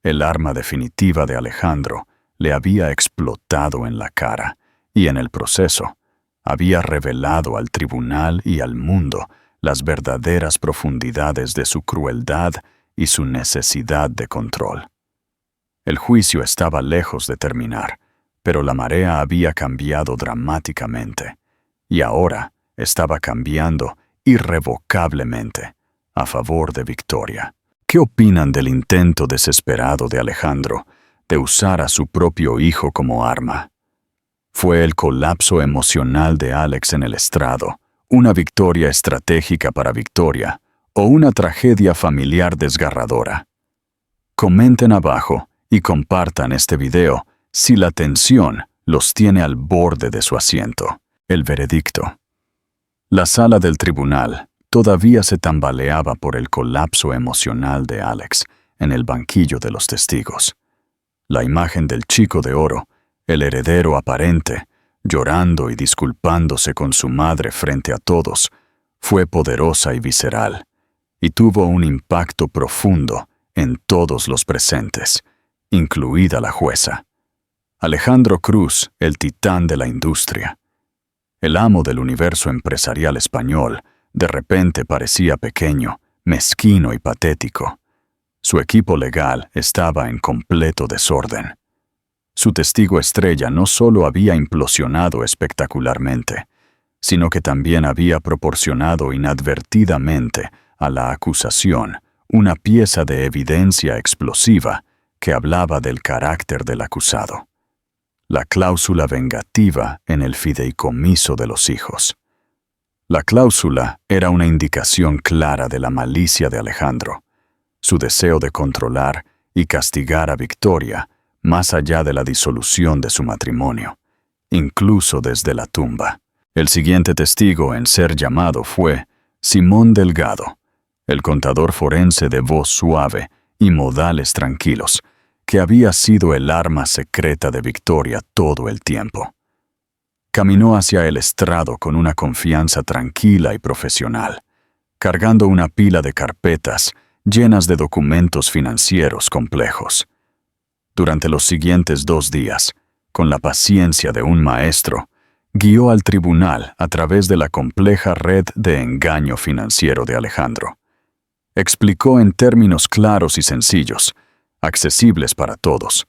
El arma definitiva de Alejandro le había explotado en la cara y en el proceso había revelado al tribunal y al mundo las verdaderas profundidades de su crueldad y su necesidad de control. El juicio estaba lejos de terminar, pero la marea había cambiado dramáticamente y ahora estaba cambiando irrevocablemente a favor de Victoria. ¿Qué opinan del intento desesperado de Alejandro de usar a su propio hijo como arma? ¿Fue el colapso emocional de Alex en el estrado una victoria estratégica para Victoria o una tragedia familiar desgarradora? Comenten abajo y compartan este video si la tensión los tiene al borde de su asiento. El veredicto. La sala del tribunal todavía se tambaleaba por el colapso emocional de Alex en el banquillo de los testigos. La imagen del chico de oro, el heredero aparente, llorando y disculpándose con su madre frente a todos, fue poderosa y visceral, y tuvo un impacto profundo en todos los presentes, incluida la jueza. Alejandro Cruz, el titán de la industria. El amo del universo empresarial español, de repente parecía pequeño, mezquino y patético. Su equipo legal estaba en completo desorden. Su testigo estrella no solo había implosionado espectacularmente, sino que también había proporcionado inadvertidamente a la acusación una pieza de evidencia explosiva que hablaba del carácter del acusado. La cláusula vengativa en el fideicomiso de los hijos. La cláusula era una indicación clara de la malicia de Alejandro, su deseo de controlar y castigar a Victoria más allá de la disolución de su matrimonio, incluso desde la tumba. El siguiente testigo en ser llamado fue Simón Delgado, el contador forense de voz suave y modales tranquilos, que había sido el arma secreta de Victoria todo el tiempo. Caminó hacia el estrado con una confianza tranquila y profesional, cargando una pila de carpetas llenas de documentos financieros complejos. Durante los siguientes 2 días, con la paciencia de un maestro, guió al tribunal a través de la compleja red de engaño financiero de Alejandro. Explicó en términos claros y sencillos, accesibles para todos,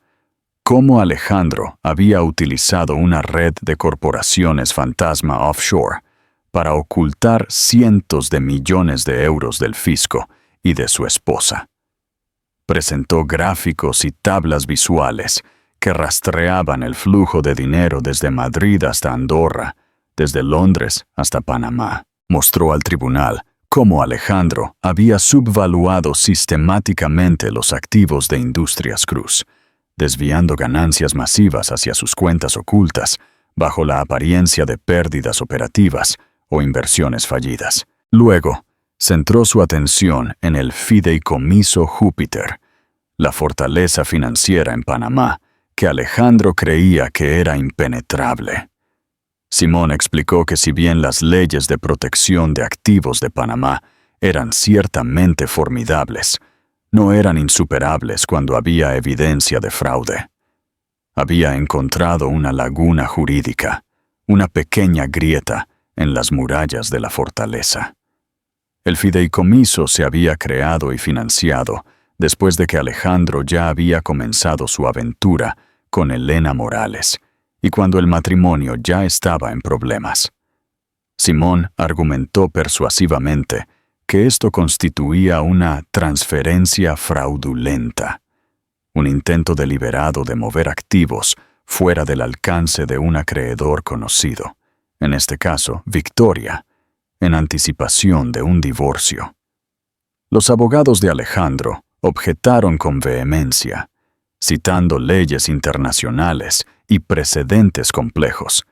cómo Alejandro había utilizado una red de corporaciones fantasma offshore para ocultar cientos de millones de euros del fisco y de su esposa. Presentó gráficos y tablas visuales que rastreaban el flujo de dinero desde Madrid hasta Andorra, desde Londres hasta Panamá. Mostró al tribunal cómo Alejandro había subvaluado sistemáticamente los activos de Industrias Cruz, desviando ganancias masivas hacia sus cuentas ocultas, bajo la apariencia de pérdidas operativas o inversiones fallidas. Luego, centró su atención en el fideicomiso Júpiter, la fortaleza financiera en Panamá, que Alejandro creía que era impenetrable. Simón explicó que si bien las leyes de protección de activos de Panamá eran ciertamente formidables, no eran insuperables cuando había evidencia de fraude. Había encontrado una laguna jurídica, una pequeña grieta en las murallas de la fortaleza. El fideicomiso se había creado y financiado después de que Alejandro ya había comenzado su aventura con Elena Morales, y cuando el matrimonio ya estaba en problemas. Simón argumentó persuasivamente que esto constituía una transferencia fraudulenta, un intento deliberado de mover activos fuera del alcance de un acreedor conocido, en este caso, Victoria, en anticipación de un divorcio. Los abogados de Alejandro objetaron con vehemencia, citando leyes internacionales y precedentes complejos.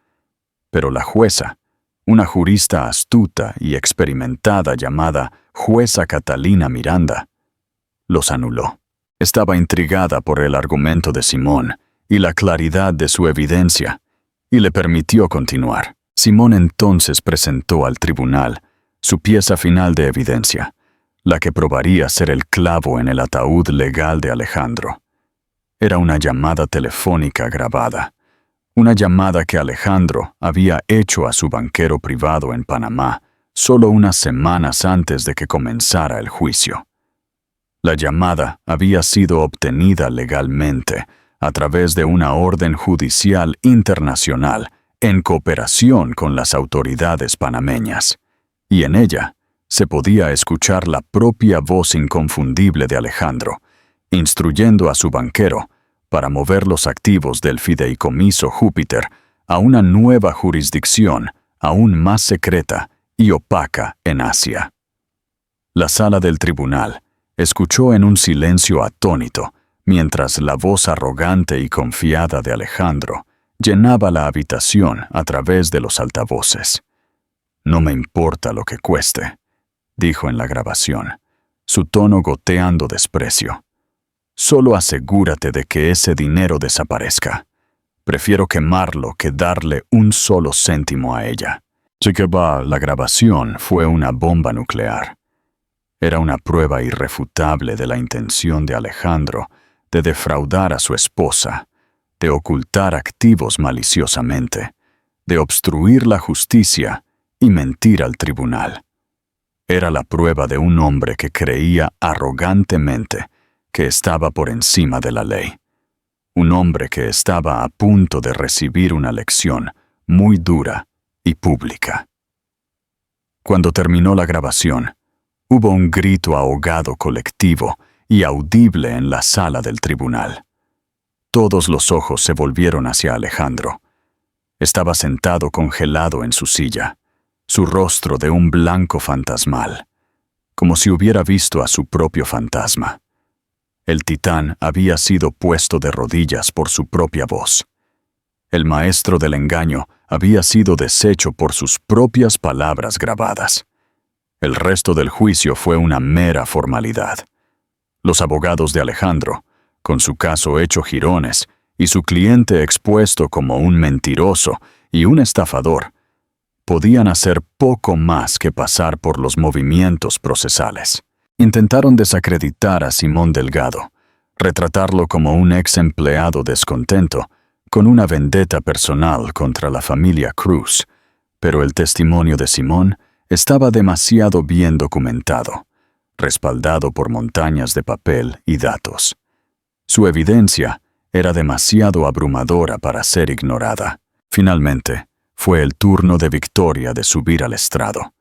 Pero la jueza, una jurista astuta y experimentada llamada jueza Catalina Miranda, los anuló. Estaba intrigada por el argumento de Simón y la claridad de su evidencia, y le permitió continuar. Simón entonces presentó al tribunal su pieza final de evidencia, la que probaría ser el clavo en el ataúd legal de Alejandro. Era una llamada telefónica grabada, una llamada que Alejandro había hecho a su banquero privado en Panamá solo unas semanas antes de que comenzara el juicio. La llamada había sido obtenida legalmente a través de una orden judicial internacional en cooperación con las autoridades panameñas, y en ella se podía escuchar la propia voz inconfundible de Alejandro, instruyendo a su banquero para mover los activos del fideicomiso Júpiter a una nueva jurisdicción aún más secreta y opaca en Asia. La sala del tribunal escuchó en un silencio atónito mientras la voz arrogante y confiada de Alejandro llenaba la habitación a través de los altavoces. «No me importa lo que cueste. dijo en la grabación, su tono goteando desprecio. Solo asegúrate de que ese dinero desaparezca. Prefiero quemarlo que darle un solo céntimo a ella. La grabación fue una bomba nuclear. Era una prueba irrefutable de la intención de Alejandro de defraudar a su esposa, de ocultar activos maliciosamente, de obstruir la justicia y mentir al tribunal. Era la prueba de un hombre que creía arrogantemente que estaba por encima de la ley. Un hombre que estaba a punto de recibir una lección muy dura y pública. Cuando terminó la grabación, hubo un grito ahogado colectivo y audible en la sala del tribunal. Todos los ojos se volvieron hacia Alejandro. Estaba sentado congelado en su silla, su rostro de un blanco fantasmal, como si hubiera visto a su propio fantasma. El titán había sido puesto de rodillas por su propia voz. El maestro del engaño había sido deshecho por sus propias palabras grabadas. El resto del juicio fue una mera formalidad. Los abogados de Alejandro, con su caso hecho jirones y su cliente expuesto como un mentiroso y un estafador, podían hacer poco más que pasar por los movimientos procesales. Intentaron desacreditar a Simón Delgado, retratarlo como un ex empleado descontento, con una vendetta personal contra la familia Cruz, pero el testimonio de Simón estaba demasiado bien documentado, respaldado por montañas de papel y datos. Su evidencia era demasiado abrumadora para ser ignorada. Finalmente, fue el turno de Victoria de subir al estrado.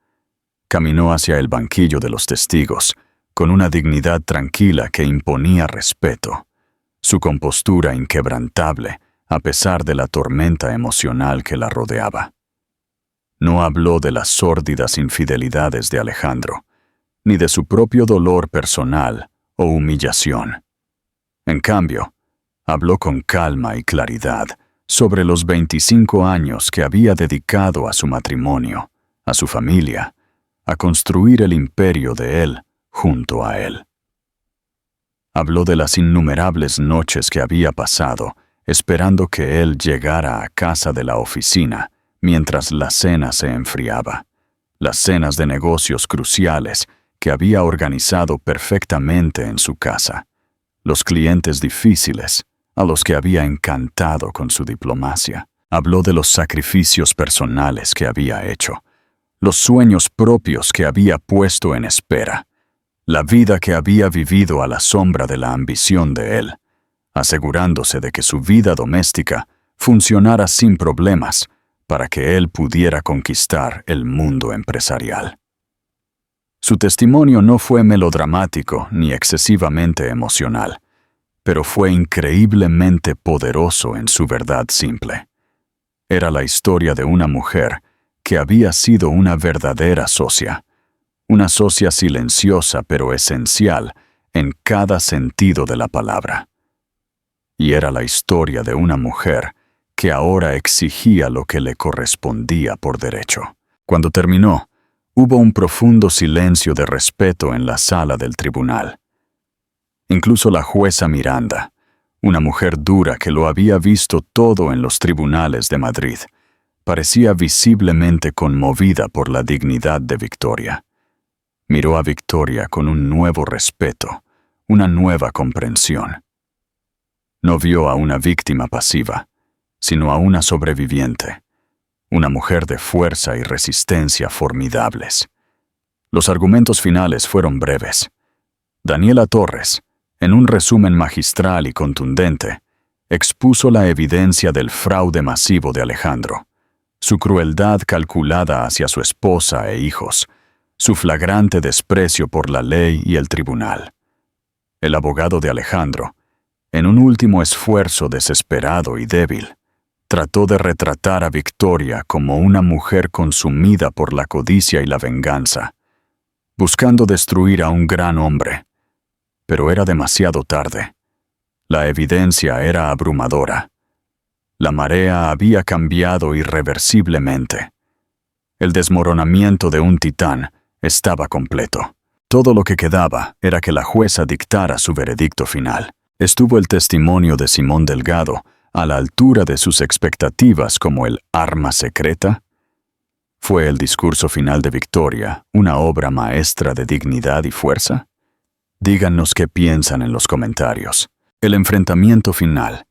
Caminó hacia el banquillo de los testigos, con una dignidad tranquila que imponía respeto. Su compostura inquebrantable, a pesar de la tormenta emocional que la rodeaba. No habló de las sórdidas infidelidades de Alejandro, ni de su propio dolor personal o humillación. En cambio, habló con calma y claridad sobre los 25 años que había dedicado a su matrimonio, a su familia, a construir el imperio de él junto a él. Habló de las innumerables noches que había pasado esperando que él llegara a casa de la oficina mientras la cena se enfriaba, las cenas de negocios cruciales que había organizado perfectamente en su casa, los clientes difíciles a los que había encantado con su diplomacia. Habló de los sacrificios personales que había hecho, los sueños propios que había puesto en espera, la vida que había vivido a la sombra de la ambición de él, asegurándose de que su vida doméstica funcionara sin problemas para que él pudiera conquistar el mundo empresarial. Su testimonio no fue melodramático ni excesivamente emocional, pero fue increíblemente poderoso en su verdad simple. Era la historia de una mujer que había sido una verdadera socia, una socia silenciosa pero esencial en cada sentido de la palabra. Y era la historia de una mujer que ahora exigía lo que le correspondía por derecho. Cuando terminó, hubo un profundo silencio de respeto en la sala del tribunal. Incluso la jueza Miranda, una mujer dura que lo había visto todo en los tribunales de Madrid, parecía visiblemente conmovida por la dignidad de Victoria. Miró a Victoria con un nuevo respeto, una nueva comprensión. No vio a una víctima pasiva, sino a una sobreviviente, una mujer de fuerza y resistencia formidables. Los argumentos finales fueron breves. Daniela Torres, en un resumen magistral y contundente, expuso la evidencia del fraude masivo de Alejandro, su crueldad calculada hacia su esposa e hijos, su flagrante desprecio por la ley y el tribunal. El abogado de Alejandro, en un último esfuerzo desesperado y débil, trató de retratar a Victoria como una mujer consumida por la codicia y la venganza, buscando destruir a un gran hombre. Pero era demasiado tarde. La evidencia era abrumadora. La marea había cambiado irreversiblemente. El desmoronamiento de un titán estaba completo. Todo lo que quedaba era que la jueza dictara su veredicto final. Estuvo el testimonio de Simón Delgado a la altura de sus expectativas como el arma secreta. ¿Fue el discurso final de Victoria una obra maestra de dignidad y fuerza? Díganos qué piensan en los comentarios. El enfrentamiento final,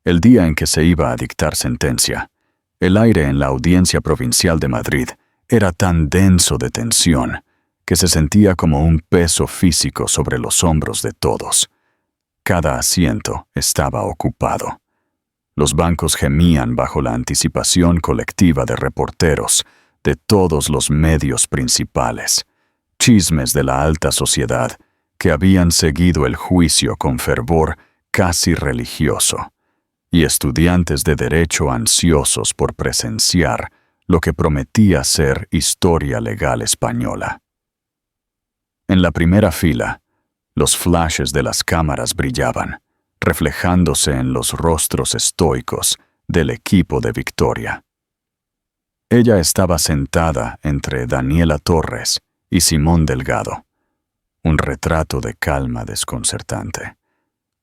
el día en que se iba a dictar sentencia. El aire en la Audiencia Provincial de Madrid era tan denso de tensión que se sentía como un peso físico sobre los hombros de todos. Cada asiento estaba ocupado. Los bancos gemían bajo la anticipación colectiva de reporteros de todos los medios principales, chismes de la alta sociedad que habían seguido el juicio con fervor casi religioso, y estudiantes de derecho ansiosos por presenciar lo que prometía ser historia legal española. En la primera fila, los flashes de las cámaras brillaban, reflejándose en los rostros estoicos del equipo de Victoria. Ella estaba sentada entre Daniela Torres y Simón Delgado, un retrato de calma desconcertante.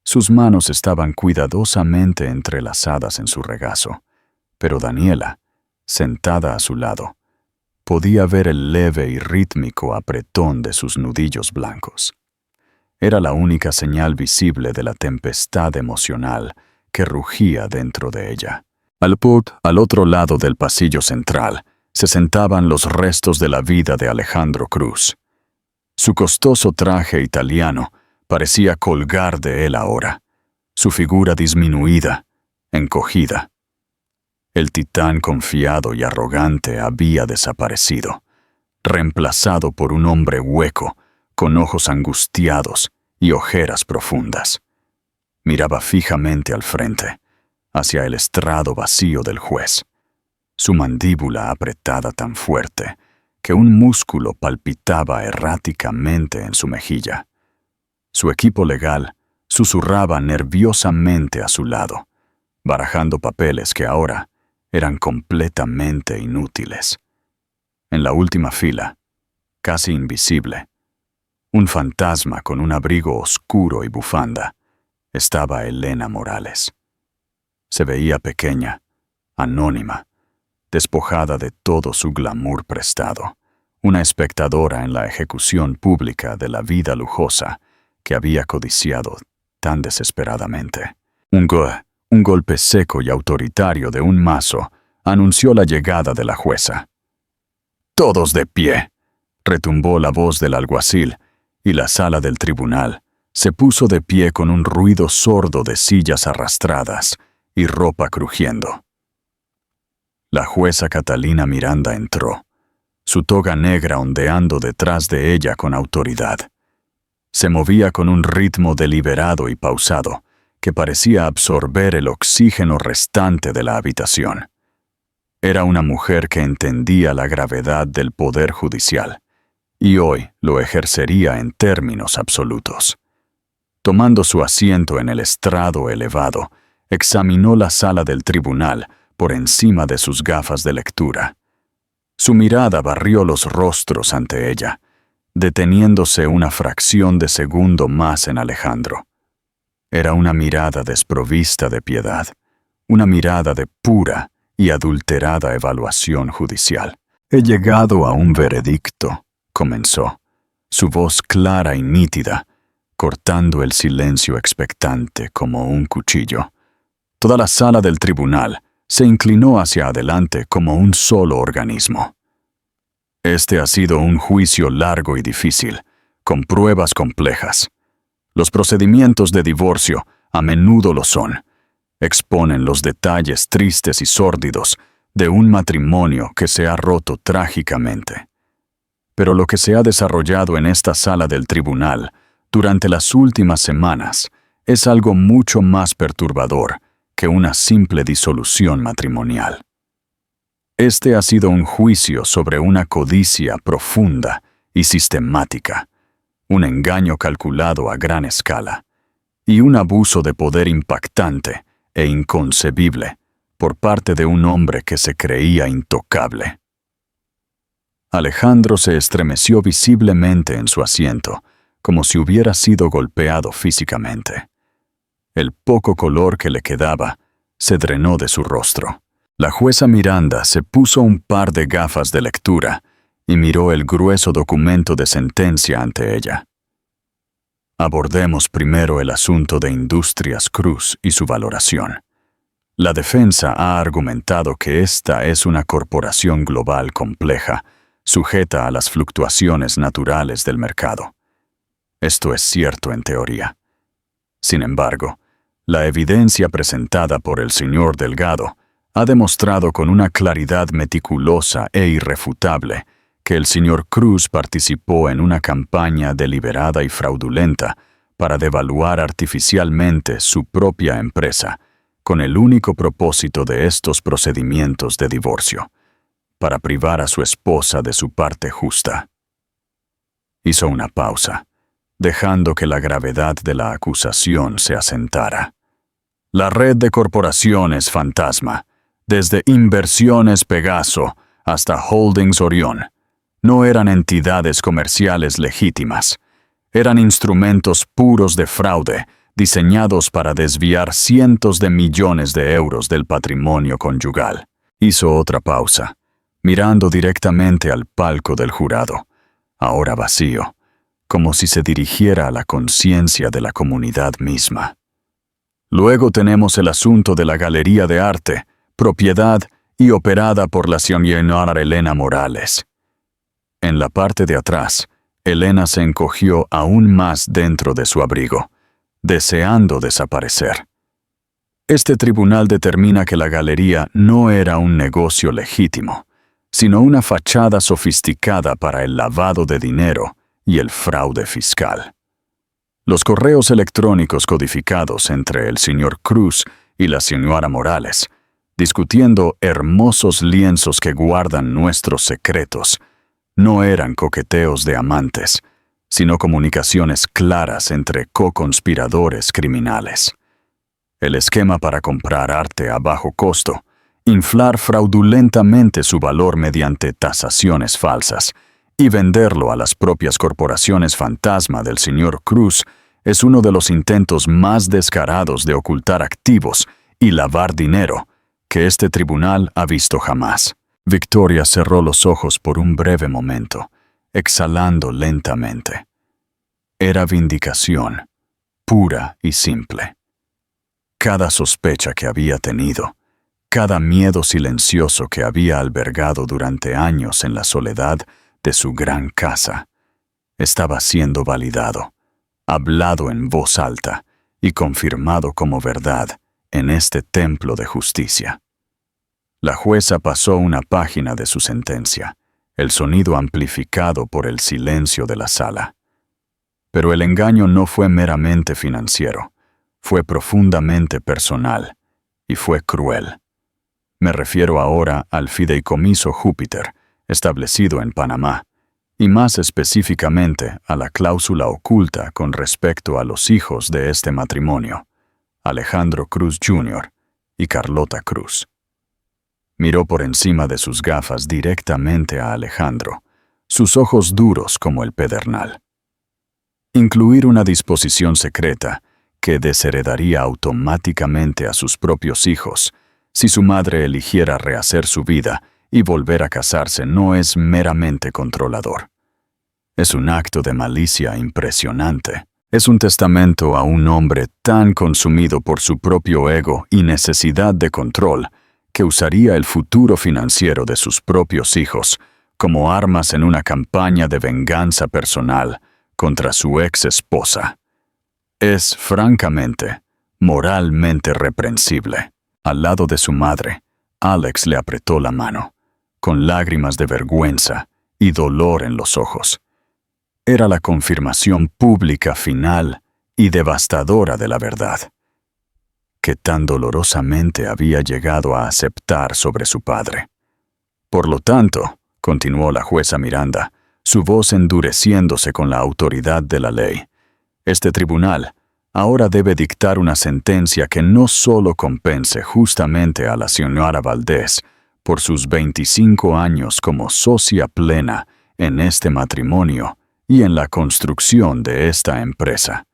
Sus manos estaban cuidadosamente entrelazadas en su regazo, pero Daniela, sentada a su lado, podía ver el leve y rítmico apretón de sus nudillos blancos. Era la única señal visible de la tempestad emocional que rugía dentro de ella. Al otro lado del pasillo central, se sentaban los restos de la vida de Alejandro Cruz. Su costoso traje italiano parecía colgar de él ahora, su figura disminuida, encogida. El titán confiado y arrogante había desaparecido, reemplazado por un hombre hueco, con ojos angustiados y ojeras profundas. Miraba fijamente al frente, hacia el estrado vacío del juez, su mandíbula apretada tan fuerte que un músculo palpitaba erráticamente en su mejilla. Su equipo legal susurraba nerviosamente a su lado, barajando papeles que ahora eran completamente inútiles. En la última fila, casi invisible, un fantasma con un abrigo oscuro y bufanda, estaba Elena Morales. Se veía pequeña, anónima, despojada de todo su glamour prestado, una espectadora en la ejecución pública de la vida lujosa que había codiciado tan desesperadamente. Un golpe seco y autoritario de un mazo anunció la llegada de la jueza. «Todos de pie», retumbó la voz del alguacil, y la sala del tribunal se puso de pie con un ruido sordo de sillas arrastradas y ropa crujiendo. La jueza Catalina Miranda entró, su toga negra ondeando detrás de ella con autoridad. Se movía con un ritmo deliberado y pausado que parecía absorber el oxígeno restante de la habitación. Era una mujer que entendía la gravedad del poder judicial, y hoy lo ejercería en términos absolutos. Tomando su asiento en el estrado elevado, examinó la sala del tribunal por encima de sus gafas de lectura. Su mirada barrió los rostros ante ella, deteniéndose una fracción de segundo más en Alejandro. Era una mirada desprovista de piedad, una mirada de pura y adulterada evaluación judicial. «He llegado a un veredicto», comenzó, su voz clara y nítida, cortando el silencio expectante como un cuchillo. Toda la sala del tribunal se inclinó hacia adelante como un solo organismo. Este ha sido un juicio largo y difícil, con pruebas complejas. Los procedimientos de divorcio a menudo lo son. Exponen los detalles tristes y sórdidos de un matrimonio que se ha roto trágicamente. Pero lo que se ha desarrollado en esta sala del tribunal durante las últimas semanas es algo mucho más perturbador que una simple disolución matrimonial. Este ha sido un juicio sobre una codicia profunda y sistemática, un engaño calculado a gran escala, y un abuso de poder impactante e inconcebible por parte de un hombre que se creía intocable. Alejandro se estremeció visiblemente en su asiento, como si hubiera sido golpeado físicamente. El poco color que le quedaba se drenó de su rostro. La jueza Miranda se puso un par de gafas de lectura y miró el grueso documento de sentencia ante ella. Abordemos primero el asunto de Industrias Cruz y su valoración. La defensa ha argumentado que esta es una corporación global compleja, sujeta a las fluctuaciones naturales del mercado. Esto es cierto en teoría. Sin embargo, la evidencia presentada por el señor Delgado ha demostrado con una claridad meticulosa e irrefutable que el señor Cruz participó en una campaña deliberada y fraudulenta para devaluar artificialmente su propia empresa, con el único propósito de estos procedimientos de divorcio, para privar a su esposa de su parte justa. Hizo una pausa, dejando que la gravedad de la acusación se asentara. La red de corporaciones fantasma, desde Inversiones Pegaso hasta Holdings Orión, no eran entidades comerciales legítimas, eran instrumentos puros de fraude diseñados para desviar cientos de millones de euros del patrimonio conyugal. Hizo otra pausa, mirando directamente al palco del jurado, ahora vacío, como si se dirigiera a la conciencia de la comunidad misma. Luego tenemos el asunto de la Galería de Arte, propiedad y operada por la señora Elena Morales. En la parte de atrás, Elena se encogió aún más dentro de su abrigo, deseando desaparecer. Este tribunal determina que la galería no era un negocio legítimo, sino una fachada sofisticada para el lavado de dinero y el fraude fiscal. Los correos electrónicos codificados entre el señor Cruz y la señora Morales, discutiendo hermosos lienzos que guardan nuestros secretos, no eran coqueteos de amantes, sino comunicaciones claras entre co-conspiradores criminales. El esquema para comprar arte a bajo costo, inflar fraudulentamente su valor mediante tasaciones falsas y venderlo a las propias corporaciones fantasma del señor Cruz es uno de los intentos más descarados de ocultar activos y lavar dinero que este tribunal ha visto jamás. Victoria cerró los ojos por un breve momento, exhalando lentamente. Era vindicación, pura y simple. Cada sospecha que había tenido, cada miedo silencioso que había albergado durante años en la soledad de su gran casa, estaba siendo validado, hablado en voz alta y confirmado como verdad en este templo de justicia. La jueza pasó una página de su sentencia, el sonido amplificado por el silencio de la sala. Pero el engaño no fue meramente financiero, fue profundamente personal y fue cruel. Me refiero ahora al fideicomiso Júpiter, establecido en Panamá, y más específicamente a la cláusula oculta con respecto a los hijos de este matrimonio, Alejandro Cruz Jr. y Carlota Cruz. Miró por encima de sus gafas directamente a Alejandro, sus ojos duros como el pedernal. Incluir una disposición secreta que desheredaría automáticamente a sus propios hijos si su madre eligiera rehacer su vida y volver a casarse no es meramente controlador. Es un acto de malicia impresionante. Es un testamento a un hombre tan consumido por su propio ego y necesidad de control que usaría el futuro financiero de sus propios hijos como armas en una campaña de venganza personal contra su ex esposa. Es, francamente, moralmente reprensible. Al lado de su madre, Alex le apretó la mano, con lágrimas de vergüenza y dolor en los ojos. Era la confirmación pública final y devastadora de la verdad, que tan dolorosamente había llegado a aceptar sobre su padre. Por lo tanto, continuó la jueza Miranda, su voz endureciéndose con la autoridad de la ley, este tribunal ahora debe dictar una sentencia que no solo compense justamente a la señora Valdés por sus 25 años como socia plena en este matrimonio y en la construcción de esta empresa,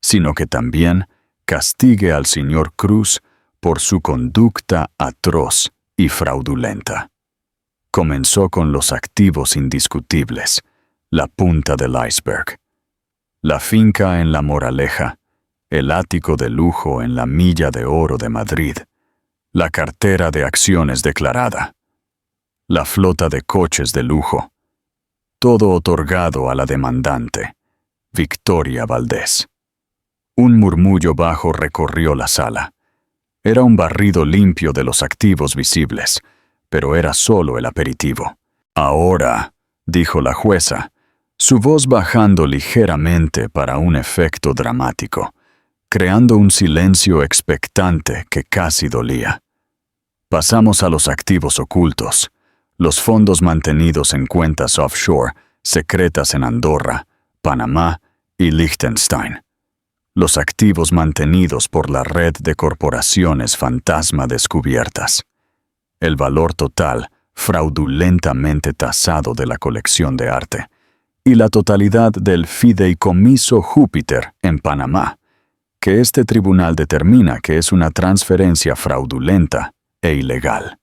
sino que también castigue al señor Cruz por su conducta atroz y fraudulenta. Comenzó con los activos indiscutibles, la punta del iceberg. La finca en La Moraleja, el ático de lujo en la Milla de Oro de Madrid, la cartera de acciones declarada, la flota de coches de lujo, todo otorgado a la demandante, Victoria Valdés. Un murmullo bajo recorrió la sala. Era un barrido limpio de los activos visibles, pero era solo el aperitivo. Ahora, dijo la jueza, su voz bajando ligeramente para un efecto dramático, creando un silencio expectante que casi dolía. Pasamos a los activos ocultos, los fondos mantenidos en cuentas offshore, secretas en Andorra, Panamá y Liechtenstein. Los activos mantenidos por la red de corporaciones fantasma descubiertas. El valor total, fraudulentamente tasado de la colección de arte. Y la totalidad del fideicomiso Júpiter en Panamá, que este tribunal determina que es una transferencia fraudulenta e ilegal.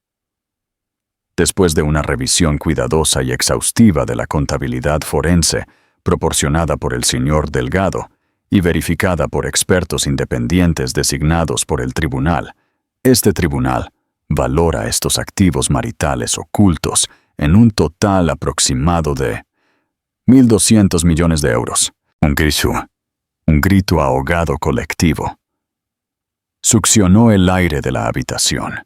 Después de una revisión cuidadosa y exhaustiva de la contabilidad forense proporcionada por el señor Delgado y verificada por expertos independientes designados por el tribunal, este tribunal valora estos activos maritales ocultos en un total aproximado de 1.200 millones de euros. Un grito ahogado colectivo. Succionó el aire de la habitación.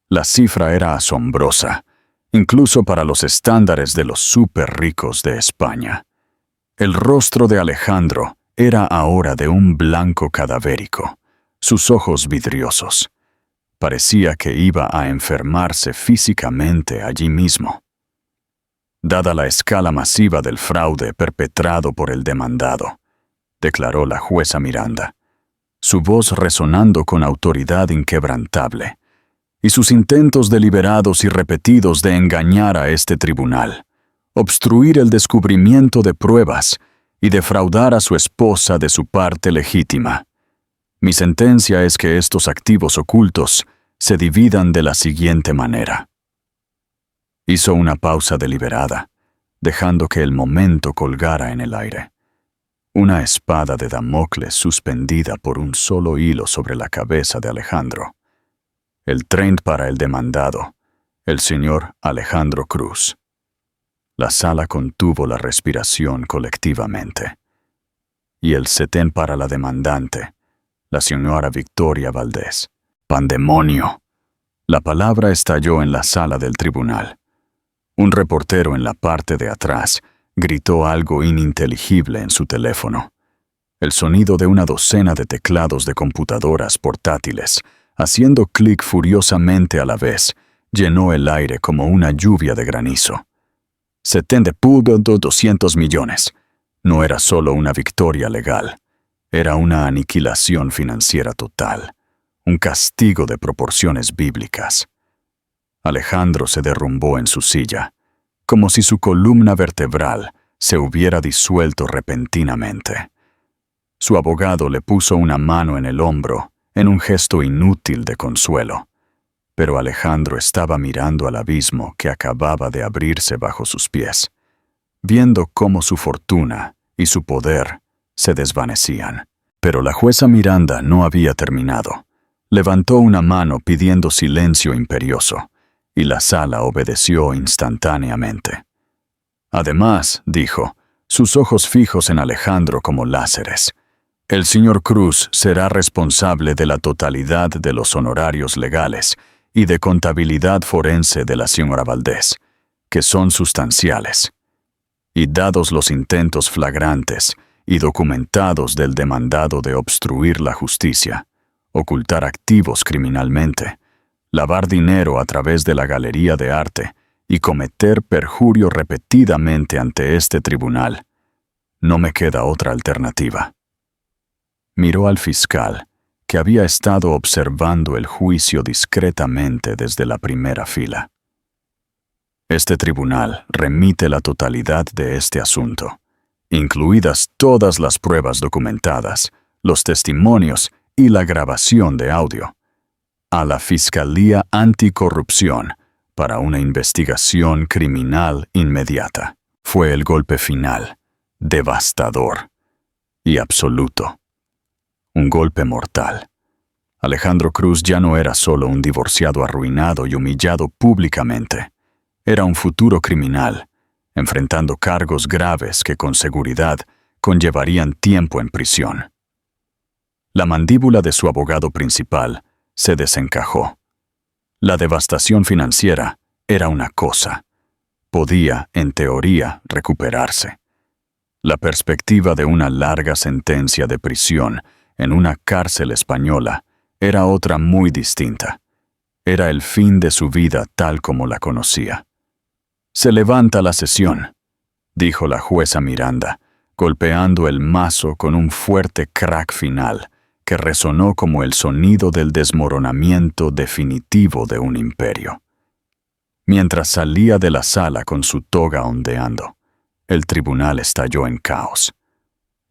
La cifra era asombrosa, incluso para los estándares de los súper ricos de España. El rostro de Alejandro era ahora de un blanco cadavérico, sus ojos vidriosos. Parecía que iba a enfermarse físicamente allí mismo. Dada la escala masiva del fraude perpetrado por el demandado, declaró la jueza Miranda, su voz resonando con autoridad inquebrantable, y sus intentos deliberados y repetidos de engañar a este tribunal, obstruir el descubrimiento de pruebas y defraudar a su esposa de su parte legítima. Mi sentencia es que estos activos ocultos se dividan de la siguiente manera. Hizo una pausa deliberada, dejando que el momento colgara en el aire. Una espada de Damocles suspendida por un solo hilo sobre la cabeza de Alejandro. El tren para el demandado, el señor Alejandro Cruz. La sala contuvo la respiración colectivamente. Y el setén para la demandante, la señora Victoria Valdés. ¡Pandemonio! La palabra estalló en la sala del tribunal. Un reportero en la parte de atrás gritó algo ininteligible en su teléfono. El sonido de una docena de teclados de computadoras portátiles, haciendo clic furiosamente a la vez, llenó el aire como una lluvia de granizo. 200 millones. No era solo una victoria legal, era una aniquilación financiera total, un castigo de proporciones bíblicas. Alejandro se derrumbó en su silla, como si su columna vertebral se hubiera disuelto repentinamente. Su abogado le puso una mano en el hombro en un gesto inútil de consuelo, pero Alejandro estaba mirando al abismo que acababa de abrirse bajo sus pies, viendo cómo su fortuna y su poder se desvanecían. Pero la jueza Miranda no había terminado. Levantó una mano pidiendo silencio imperioso, y la sala obedeció instantáneamente. Además, dijo, sus ojos fijos en Alejandro como láseres, el señor Cruz será responsable de la totalidad de los honorarios legales y de contabilidad forense de la señora Valdés, que son sustanciales. Y dados los intentos flagrantes y documentados del demandado de obstruir la justicia, ocultar activos criminalmente, lavar dinero a través de la galería de arte y cometer perjurio repetidamente ante este tribunal, no me queda otra alternativa. Miró al fiscal, que había estado observando el juicio discretamente desde la primera fila. Este tribunal remite la totalidad de este asunto, incluidas todas las pruebas documentadas, los testimonios y la grabación de audio, a la Fiscalía Anticorrupción para una investigación criminal inmediata. Fue el golpe final, devastador y absoluto. Un golpe mortal. Alejandro Cruz ya no era solo un divorciado arruinado y humillado públicamente. Era un futuro criminal, enfrentando cargos graves que con seguridad conllevarían tiempo en prisión. La mandíbula de su abogado principal se desencajó. La devastación financiera era una cosa. Podía, en teoría, recuperarse. La perspectiva de una larga sentencia de prisión en una cárcel española era otra muy distinta. Era el fin de su vida tal como la conocía. «Se levanta la sesión», dijo la jueza Miranda, golpeando el mazo con un fuerte crack final que resonó como el sonido del desmoronamiento definitivo de un imperio. Mientras salía de la sala con su toga ondeando, el tribunal estalló en caos.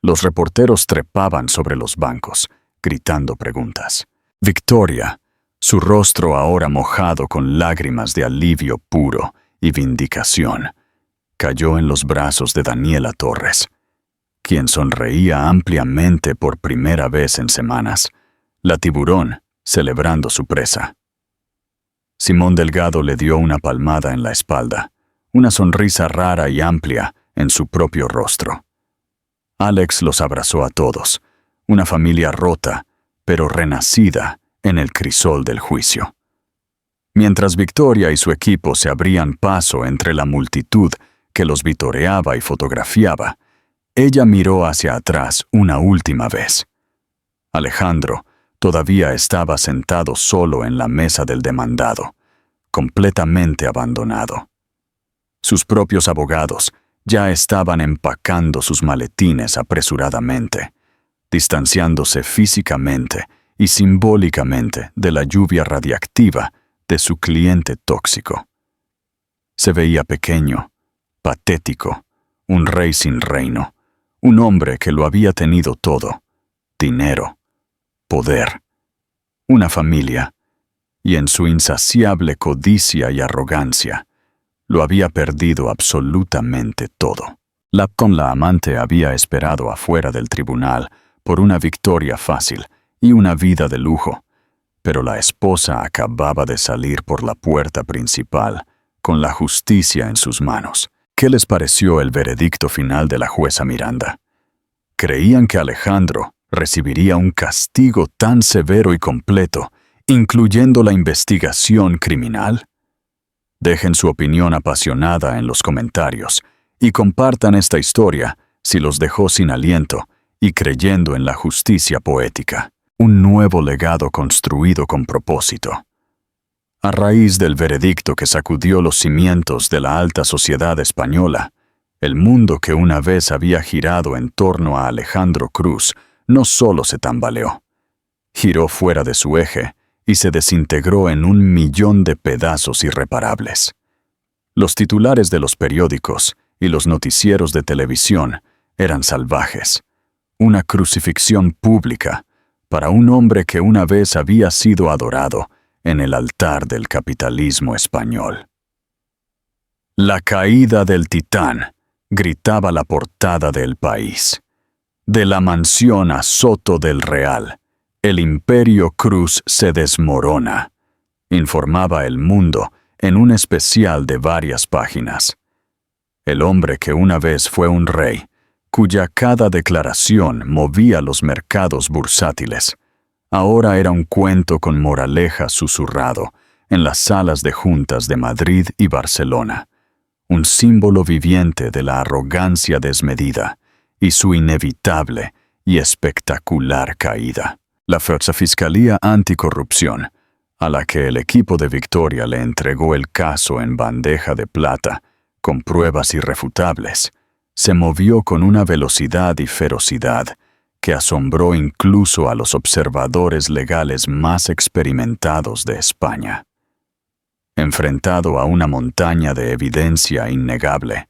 Los reporteros trepaban sobre los bancos, gritando preguntas. Victoria, su rostro ahora mojado con lágrimas de alivio puro y vindicación, cayó en los brazos de Daniela Torres, quien sonreía ampliamente por primera vez en semanas, la tiburón celebrando su presa. Simón Delgado le dio una palmada en la espalda, una sonrisa rara y amplia en su propio rostro. Alex los abrazó a todos, una familia rota, pero renacida en el crisol del juicio. Mientras Victoria y su equipo se abrían paso entre la multitud que los vitoreaba y fotografiaba, ella miró hacia atrás una última vez. Alejandro todavía estaba sentado solo en la mesa del demandado, completamente abandonado. Sus propios abogados ya estaban empacando sus maletines apresuradamente, distanciándose físicamente y simbólicamente de la lluvia radiactiva de su cliente tóxico. Se veía pequeño, patético, un rey sin reino, un hombre que lo había tenido todo: dinero, poder, una familia, y en su insaciable codicia y arrogancia, lo había perdido absolutamente todo. Con la amante había esperado afuera del tribunal por una victoria fácil y una vida de lujo, pero la esposa acababa de salir por la puerta principal con la justicia en sus manos. ¿Qué les pareció el veredicto final de la jueza Miranda? ¿Creían que Alejandro recibiría un castigo tan severo y completo, incluyendo la investigación criminal? Dejen su opinión apasionada en los comentarios y compartan esta historia si los dejó sin aliento y creyendo en la justicia poética. Un nuevo legado construido con propósito. A raíz del veredicto que sacudió los cimientos de la alta sociedad española, el mundo que una vez había girado en torno a Alejandro Cruz no solo se tambaleó, giró fuera de su eje y se desintegró en 1.000.000 de pedazos irreparables. Los titulares de los periódicos y los noticieros de televisión eran salvajes, una crucifixión pública para un hombre que una vez había sido adorado en el altar del capitalismo español. «La caída del titán», gritaba la portada del País. «De la mansión a Soto del Real, el Imperio Cruz se desmorona», informaba El Mundo en un especial de varias páginas. El hombre que una vez fue un rey, cuya cada declaración movía los mercados bursátiles, ahora era un cuento con moraleja susurrado en las salas de juntas de Madrid y Barcelona, un símbolo viviente de la arrogancia desmedida y su inevitable y espectacular caída. La Fiscalía Anticorrupción, a la que el equipo de Victoria le entregó el caso en bandeja de plata, con pruebas irrefutables, se movió con una velocidad y ferocidad que asombró incluso a los observadores legales más experimentados de España. enfrentado a una montaña de evidencia innegable,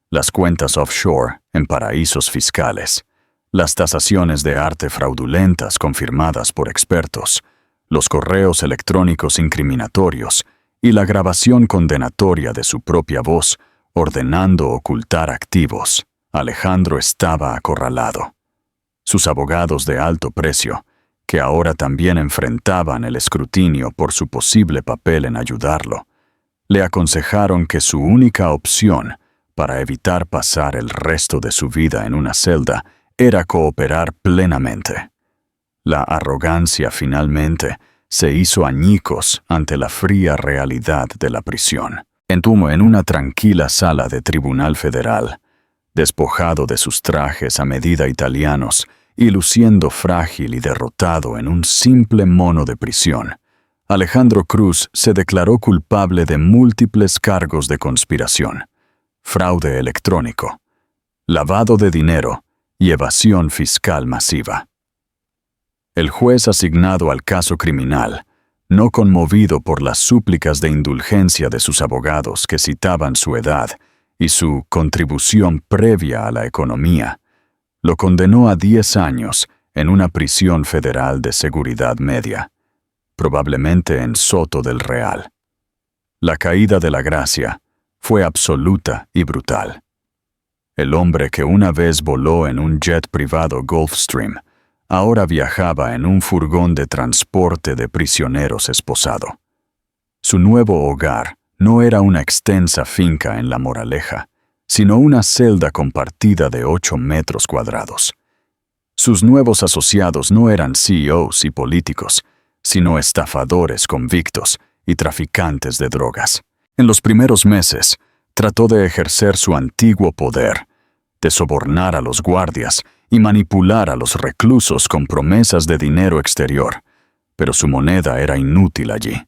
las cuentas offshore en paraísos fiscales, las tasaciones de arte fraudulentas confirmadas por expertos, los correos electrónicos incriminatorios y la grabación condenatoria de su propia voz ordenando ocultar activos, Alejandro estaba acorralado. Sus abogados de alto precio, que ahora también enfrentaban el escrutinio por su posible papel en ayudarlo, le aconsejaron que su única opción para evitar pasar el resto de su vida en una celda era cooperar plenamente. La arrogancia finalmente se hizo añicos ante la fría realidad de la prisión. Entumo en una tranquila sala de tribunal federal, despojado de sus trajes a medida italianos y luciendo frágil y derrotado en un simple mono de prisión, Alejandro Cruz se declaró culpable de múltiples cargos de conspiración, fraude electrónico, lavado de dinero y evasión fiscal masiva. El juez asignado al caso criminal, no conmovido por las súplicas de indulgencia de sus abogados que citaban su edad y su contribución previa a la economía, lo condenó a 10 años en una prisión federal de seguridad media, probablemente en Soto del Real. La caída de la gracia fue absoluta y brutal. El hombre que una vez voló en un jet privado Gulfstream, ahora viajaba en un furgón de transporte de prisioneros esposado. Su nuevo hogar no era una extensa finca en La Moraleja, sino una celda compartida de 8 metros cuadrados. Sus nuevos asociados no eran CEOs y políticos, sino estafadores convictos y traficantes de drogas. En los primeros meses, trató de ejercer su antiguo poder, de sobornar a los guardias y manipular a los reclusos con promesas de dinero exterior, pero su moneda era inútil allí.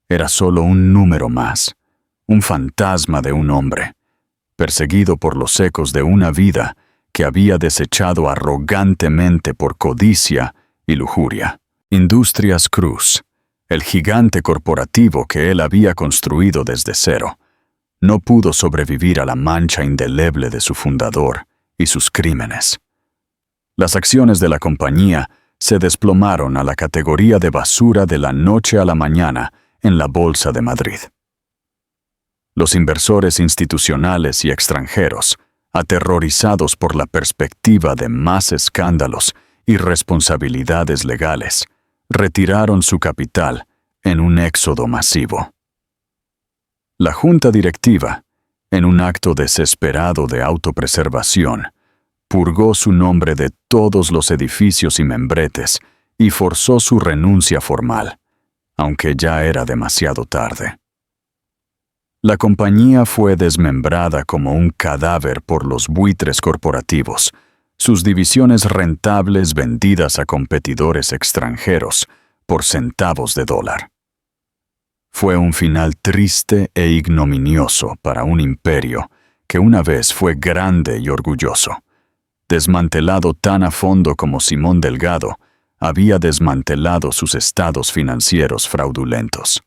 Era solo un número más, un fantasma de un hombre, perseguido por los ecos de una vida que había desechado arrogantemente por codicia y lujuria. Industrias Cruz, el gigante corporativo que él había construido desde cero, no pudo sobrevivir a la mancha indeleble de su fundador y sus crímenes. Las acciones de la compañía se desplomaron a la categoría de basura de la noche a la mañana en la Bolsa de Madrid. Los inversores institucionales y extranjeros, aterrorizados por la perspectiva de más escándalos y responsabilidades legales, retiraron su capital en un éxodo masivo. La junta directiva, en un acto desesperado de autopreservación, purgó su nombre de todos los edificios y membretes y forzó su renuncia formal, aunque ya era demasiado tarde. La compañía fue desmembrada como un cadáver por los buitres corporativos, sus divisiones rentables vendidas a competidores extranjeros por centavos de dólar. Fue un final triste e ignominioso para un imperio que una vez fue grande y orgulloso, desmantelado tan a fondo como Simón Delgado había desmantelado sus estados financieros fraudulentos.